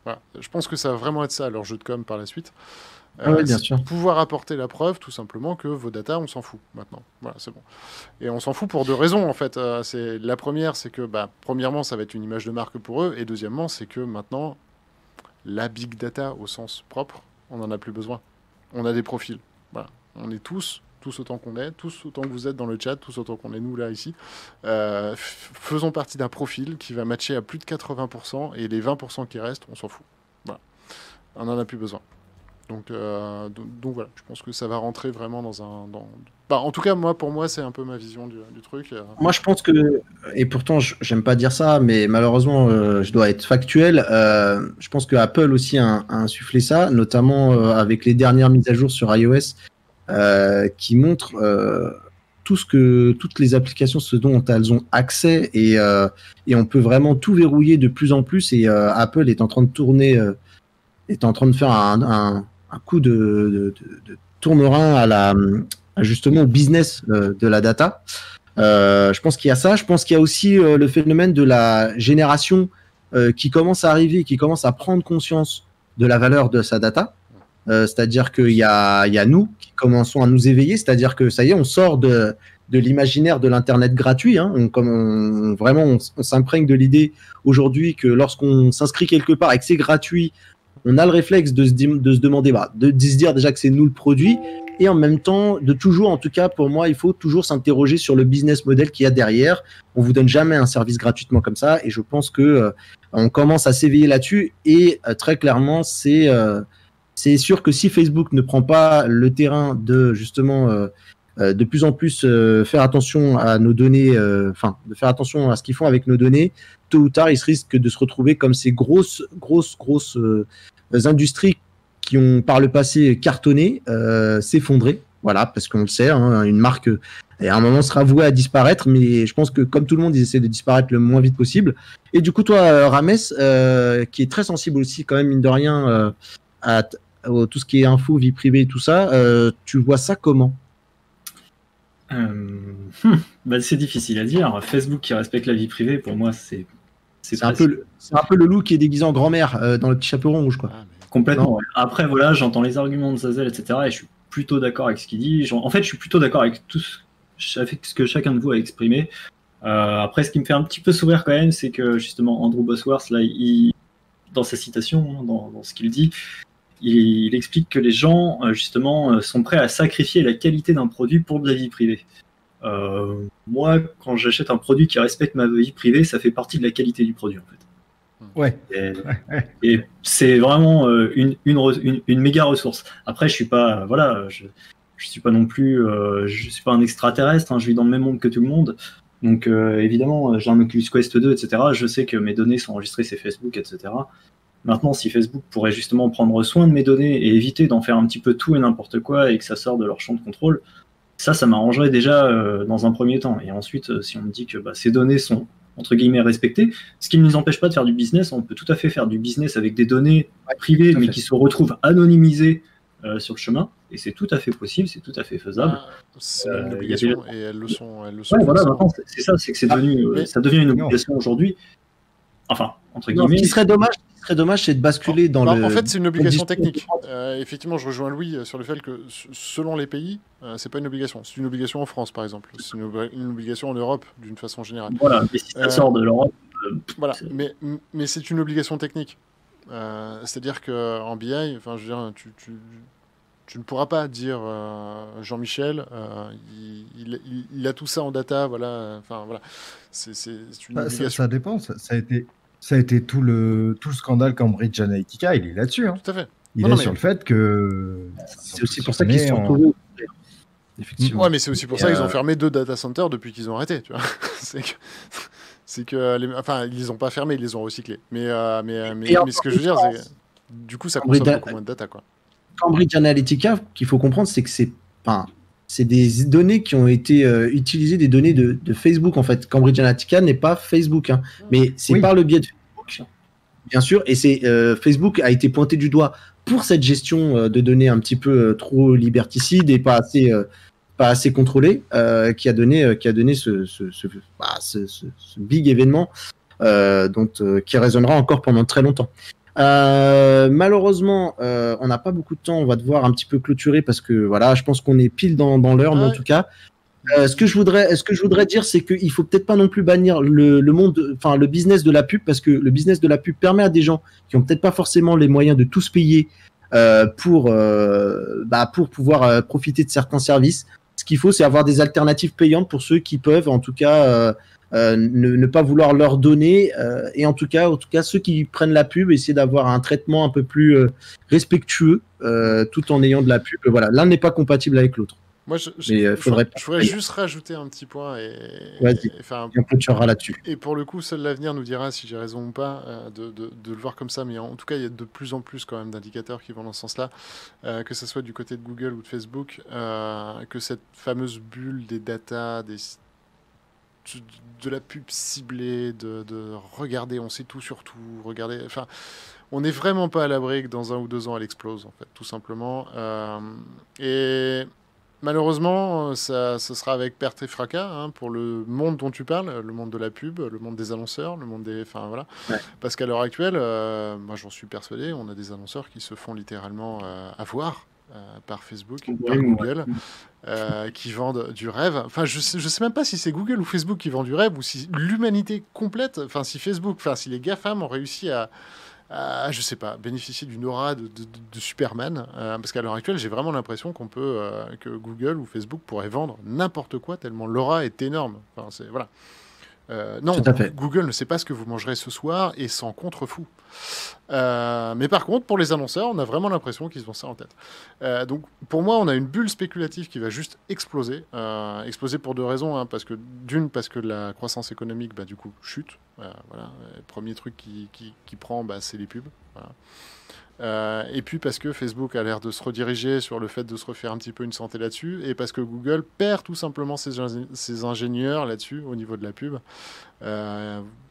Voilà. Je pense que ça va vraiment être ça leur jeu de com par la suite. Oui, bien sûr. Pouvoir apporter la preuve tout simplement que vos data, on s'en fout maintenant. Voilà, c'est bon. Et on s'en fout pour deux raisons en fait. La première, c'est que premièrement, ça va être une image de marque pour eux, et deuxièmement, c'est que maintenant, la big data au sens propre, on n'en a plus besoin. On a des profils. Voilà. On est tous autant qu'on est, tous autant que vous êtes dans le chat, tous autant qu'on est nous là ici, faisons partie d'un profil qui va matcher à plus de 80%, et les 20% qui restent, on s'en fout. Voilà. On n'en a plus besoin. Donc voilà, je pense que ça va rentrer vraiment en tout cas, pour moi, c'est un peu ma vision du truc. Moi, je pense que, et pourtant, j'aime pas dire ça, mais malheureusement, je dois être factuel. Je pense que Apple aussi a insufflé ça, notamment avec les dernières mises à jour sur iOS, qui montrent toutes les applications, ce dont elles ont accès, et on peut vraiment tout verrouiller de plus en plus. Et Apple est en train de faire un coup de tournerein justement au business de la data. Je pense qu'il y a ça. Je pense qu'il y a aussi le phénomène de la génération qui commence à arriver, qui commence à prendre conscience de la valeur de sa data. C'est-à-dire qu'il y a nous qui commençons à nous éveiller. C'est-à-dire que ça y est, on sort de l'imaginaire de l'Internet gratuit. Hein. On s'imprègne de l'idée aujourd'hui que lorsqu'on s'inscrit quelque part et que c'est gratuit, on a le réflexe de se demander, de se dire déjà que c'est nous le produit, et en même temps, en tout cas pour moi, il faut toujours s'interroger sur le business model qu'il y a derrière. On vous donne jamais un service gratuitement comme ça, et je pense que on commence à s'éveiller là-dessus, et très clairement, c'est sûr que si Facebook ne prend pas le terrain de justement de plus en plus faire attention à nos données, de faire attention à ce qu'ils font avec nos données, tôt ou tard, ils risquent de se retrouver comme ces grosses industries qui ont par le passé cartonné, s'effondrer. Voilà, parce qu'on le sait, hein, une marque à un moment sera vouée à disparaître, mais je pense que comme tout le monde, ils essaient de disparaître le moins vite possible. Et du coup, toi, Rames, qui est très sensible aussi, quand même, mine de rien, à tout ce qui est info, vie privée, tout ça, tu vois ça comment ? C'est difficile à dire. Facebook qui respecte la vie privée, pour moi, c'est un peu le loup qui est déguisé en grand-mère dans le petit chapeau rouge, quoi. Complètement. Ouais. Après, voilà, j'entends les arguments de Zazel, etc. Et je suis plutôt d'accord avec ce qu'il dit. En fait, je suis plutôt d'accord avec ce que chacun de vous a exprimé. Après, ce qui me fait un petit peu sourire quand même, c'est que justement, Andrew Bosworth, là, dans sa citation, dans ce qu'il dit, il explique que les gens, justement, sont prêts à sacrifier la qualité d'un produit pour de la vie privée. Moi, quand j'achète un produit qui respecte ma vie privée, ça fait partie de la qualité du produit, en fait. Ouais. Et c'est vraiment une méga ressource. Après, je suis pas, je suis pas non plus, je suis pas un extraterrestre. Hein, je vis dans le même monde que tout le monde. Donc, évidemment, j'ai un Oculus Quest 2, etc. Je sais que mes données sont enregistrées chez Facebook, etc. Maintenant, si Facebook pourrait justement prendre soin de mes données et éviter d'en faire un petit peu tout et n'importe quoi et que ça sort de leur champ de contrôle, ça m'arrangerait déjà dans un premier temps. Et ensuite, si on me dit que ces données sont entre guillemets respectées, ce qui ne nous empêche pas de faire du business, on peut tout à fait faire du business avec des données privées, mais qui se retrouvent anonymisées sur le chemin, et c'est tout à fait possible, c'est tout à fait faisable. C'est une obligation, et elles le sont. Ouais, voilà, maintenant, c'est ça, c'est que c'est devenu, ça devient une obligation aujourd'hui. Enfin, entre guillemets. Ce qui serait dommage, c'est de basculer dans le. En fait, c'est une obligation technique. Effectivement, je rejoins Louis sur le fait que selon les pays, c'est pas une obligation. C'est une obligation en France, c'est une obligation en Europe d'une façon générale. Voilà, mais si ça sort de l'Europe. Voilà, mais c'est une obligation technique. C'est-à-dire qu'en BI, enfin, je veux dire, tu ne pourras pas dire Jean-Michel, il a tout ça en data, voilà. Enfin voilà, c'est une obligation. Ça dépend. Ça a été tout le scandale Cambridge Analytica, il est là-dessus. Hein. Tout à fait. Il est sur le fait que. C'est aussi pour ça qu'ils se sont retrouvés. effectivement. Ouais, mais c'est aussi pour ça qu'ils ont fermé 2 data centers depuis qu'ils ont arrêté, tu vois. c'est que enfin, ils les ont pas fermés, ils les ont recyclés. Mais ce que je veux dire, c'est du coup, ça consomme beaucoup moins de data, quoi. Cambridge Analytica, qu'il faut comprendre, c'est que c'est des données qui ont été utilisées, des données de Facebook, en fait. Cambridge Analytica n'est pas Facebook, hein, mais c'est par le biais de Facebook, bien sûr, et Facebook a été pointé du doigt pour cette gestion de données un petit peu trop liberticide et pas assez contrôlée, qui a donné ce big événement qui résonnera encore pendant très longtemps. Malheureusement, on n'a pas beaucoup de temps. On va devoir un petit peu clôturer parce que voilà, je pense qu'on est pile dans l'heure, mais en tout cas, ce que je voudrais dire, c'est qu'il faut peut-être pas non plus bannir le business de la pub, parce que le business de la pub permet à des gens qui ont peut-être pas forcément les moyens de tous payer pour pouvoir profiter de certains services. Ce qu'il faut, c'est avoir des alternatives payantes pour ceux qui peuvent, en tout cas, ne pas vouloir leur donner, et en tout cas ceux qui prennent la pub, essayer d'avoir un traitement un peu plus respectueux, tout en ayant de la pub. Voilà, l'un n'est pas compatible avec l'autre. Moi, je voudrais juste rajouter un petit point on clôturera là-dessus. Et pour le coup, seul l'avenir nous dira si j'ai raison ou pas de le voir comme ça. Mais en tout cas, il y a de plus en plus quand même d'indicateurs qui vont dans ce sens-là, que ce soit du côté de Google ou de Facebook, que cette fameuse bulle des data, de la pub ciblée, de regarder, on sait tout sur tout, regarder, enfin, on n'est vraiment pas à l'abri que dans 1 ou 2 ans elle explose, en fait, tout simplement. Et malheureusement, ce sera avec perte et fracas, hein, pour le monde dont tu parles, le monde de la pub, le monde des annonceurs, le monde des, enfin voilà. Ouais. Parce qu'à l'heure actuelle, moi j'en suis persuadé, on a des annonceurs qui se font littéralement avoir. Par Facebook, par Google, qui vendent du rêve. Enfin, je sais même pas si c'est Google ou Facebook qui vend du rêve, ou si l'humanité complète, enfin si les GAFAM ont réussi à je sais pas, bénéficier d'une aura de Superman, parce qu'à l'heure actuelle, j'ai vraiment l'impression que Google ou Facebook pourraient vendre n'importe quoi, tellement l'aura est énorme. Enfin, voilà. Non, Google ne sait pas ce que vous mangerez ce soir et s'en contrefou. Mais par contre, pour les annonceurs, on a vraiment l'impression qu'ils ont ça en tête. Donc, pour moi, on a une bulle spéculative qui va juste exploser. Exploser pour 2 raisons. Hein, parce que la croissance économique, du coup, chute. Voilà. Le premier truc qui prend, c'est les pubs. Voilà. Et puis parce que Facebook a l'air de se rediriger sur le fait de se refaire un petit peu une santé là-dessus, et parce que Google perd tout simplement ses ingénieurs là-dessus au niveau de la pub.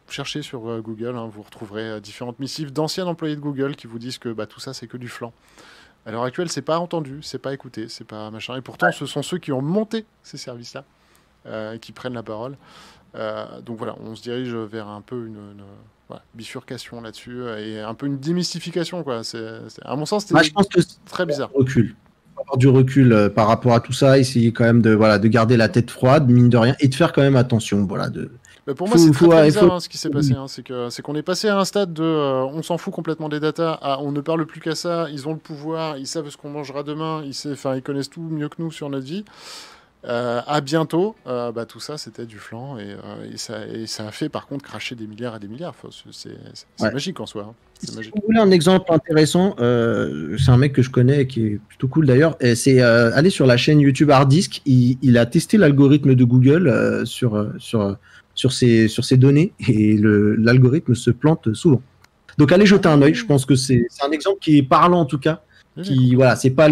Cherchez sur Google, hein, vous retrouverez différentes missives d'anciens employés de Google qui vous disent que tout ça c'est que du flan. À l'heure actuelle, c'est pas entendu, c'est pas écouté, c'est pas machin, et pourtant ce sont ceux qui ont monté ces services-là qui prennent la parole. Donc voilà, on se dirige vers un peu une bifurcation là-dessus, et un peu une démystification, quoi. À mon sens, je pense que très bizarre. Avoir du recul par rapport à tout ça, essayer quand même de garder la tête froide, mine de rien, et de faire quand même attention. Voilà, pour moi, c'est très bizarre, ce qui s'est passé. Hein, c'est qu'on est passé à un stade de on s'en fout complètement des datas, on ne parle plus qu'à ça, ils ont le pouvoir, ils savent ce qu'on mangera demain, ils connaissent tout mieux que nous sur notre vie. À bientôt, tout ça c'était du flan, et ça a fait par contre cracher des milliards et des milliards. Enfin, c'est magique en soi. Hein. Si vous voulez un exemple intéressant, c'est un mec que je connais qui est plutôt cool d'ailleurs, et c'est aller sur la chaîne YouTube Hardisk. Il a testé l'algorithme de Google sur ses données, et l'algorithme se plante souvent. Donc allez jeter un œil, je pense que c'est un exemple qui est parlant en tout cas. Voilà, c'est pas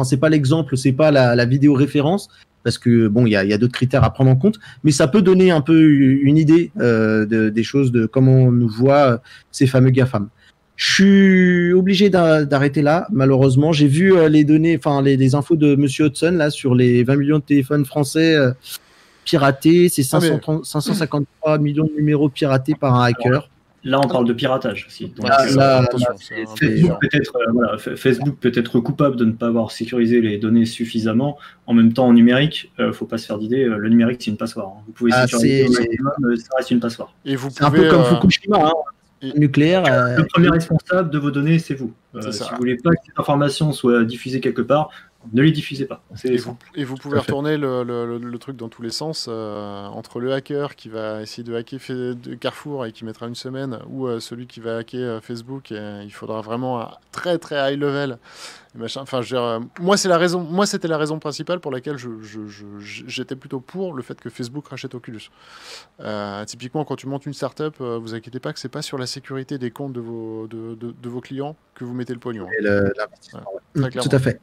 c'est pas l'exemple, c'est pas la vidéo référence, parce que bon, il y a d'autres critères à prendre en compte, mais ça peut donner un peu une idée des choses, de comment on nous voit ces fameux GAFAM. Je suis obligé d'arrêter là, malheureusement. J'ai vu les données, les infos de Monsieur Hudson là sur les 20 millions de téléphones français piratés, c'est 553 millions de numéros piratés par un hacker. Là, on parle de piratage aussi. Donc, Facebook peut être coupable de ne pas avoir sécurisé les données suffisamment. En même temps, en numérique, faut pas se faire d'idée. Le numérique, c'est une passoire. Hein. Vous pouvez sécuriser au maximum, ça reste une passoire. Et c'est un peu comme Fukushima, hein. Nucléaire. Le premier responsable de vos données, c'est vous. Si vous voulez pas que cette information soit diffusée quelque part, Ne les diffusez pas. Et vous pouvez retourner le truc dans tous les sens, entre le hacker qui va essayer de hacker Carrefour et qui mettra une semaine, ou celui qui va hacker Facebook, et il faudra vraiment un très très high level. Machin. Enfin, moi, c'était la raison principale pour laquelle j'étais plutôt pour le fait que Facebook rachète Oculus. Typiquement, quand tu montes une startup, vous inquiétez pas que c'est pas sur la sécurité des comptes de vos clients que vous mettez le pognon. Et l'investissement, ouais. Tout à fait.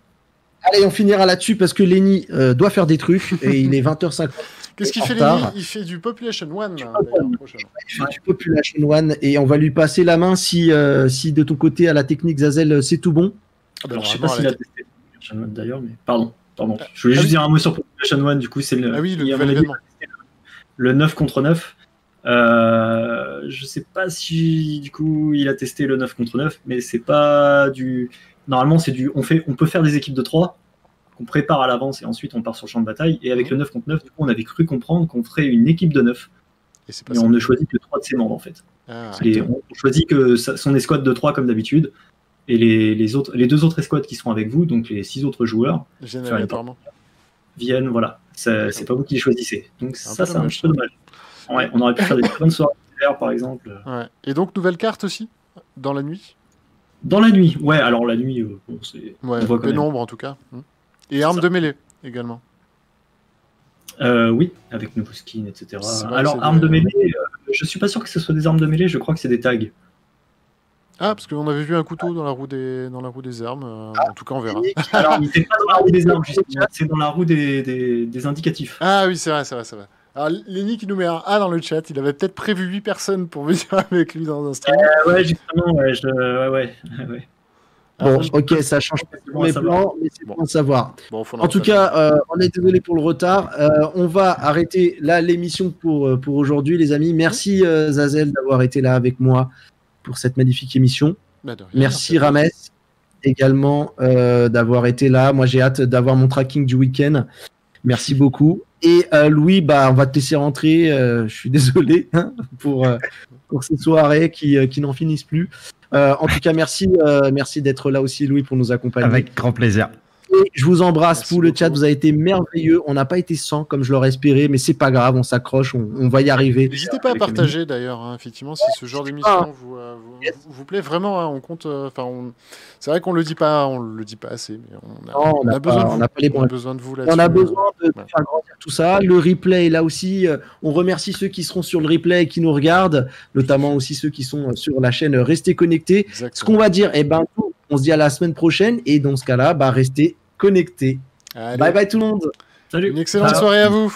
Allez, on finira là-dessus parce que Lenny doit faire des trucs et il est 20h50. Qu'est-ce qu'il fait, Lenny? Il fait du Population One. Il fait du Population One et on va lui passer la main si de ton côté à la technique, Zazel, c'est tout bon. Alors, je sais pas s'il a testé Population One d'ailleurs, mais pardon. Je voulais juste dire un mot sur Population One, du coup, c'est le nouvel événement. Le 9 contre 9. Je sais pas si du coup il a testé le 9 contre 9, mais c'est pas du. Normalement, c'est du. On peut faire des équipes de 3 qu'on prépare à l'avance et ensuite on part sur le champ de bataille. Et avec le 9 contre 9, du coup, on avait cru comprendre qu'on ferait une équipe de 9. Et on ne choisit que 3 de ses membres en fait. On choisit que son escouade de 3 comme d'habitude. Et les 2 autres escouades qui seront avec vous, donc les 6 autres joueurs, viennent, voilà. C'est pas vous qui les choisissez. Donc ça, c'est un peu dommage. Ouais, on aurait pu faire des très bonnes soirées par exemple. Ouais. Et donc, nouvelle carte aussi, dans la nuit? Dans la nuit, ouais, alors la nuit, c'est. Ouais, on voit pénombre en tout cas. Et armes de mêlée également. Oui, avec nouveaux skins, etc. Alors, armes de mêlée, je suis pas sûr que ce soit des armes de mêlée, je crois que c'est des tags. Ah, parce qu'on avait vu un couteau dans la roue des armes. En tout cas, on verra. Alors, c'est pas dans la roue des armes, justement, c'est dans la roue des indicatifs. Ah oui, c'est vrai. Alors, Lenny qui nous met un A dans le chat, il avait peut-être prévu 8 personnes pour venir avec lui dans un stream. Ouais, justement, ouais. Bon, ok, ça change pas mes plans, mais c'est bon à savoir. En tout cas, on est désolé pour le retard. On va arrêter là l'émission pour aujourd'hui, les amis. Merci Zazel d'avoir été là avec moi pour cette magnifique émission. Merci Rames également d'avoir été là. Moi, j'ai hâte d'avoir mon tracking du week-end. Merci beaucoup. Et Louis, on va te laisser rentrer. Je suis désolé pour ces soirées qui n'en finissent plus. En tout cas, merci d'être là aussi, Louis, pour nous accompagner. Avec grand plaisir. Et je vous embrasse pour le chat, vous avez été merveilleux. On n'a pas été 100 comme je l'aurais espéré, mais c'est pas grave, on s'accroche, on va y arriver. N'hésitez pas à partager d'ailleurs, effectivement, si ce genre d'émission vous plaît vraiment. On compte. C'est vrai qu'on le dit pas assez, mais on a besoin de vous là-dessus. On a besoin de faire grandir tout ça. Le replay, là aussi, on remercie ceux qui seront sur le replay et qui nous regardent, notamment aussi ceux qui sont sur la chaîne. Restez connectés. Exactement. Ce qu'on va dire, on se dit à la semaine prochaine et dans ce cas-là, restez connectés. Allez. Bye bye tout le monde. Salut. Une excellente soirée à vous.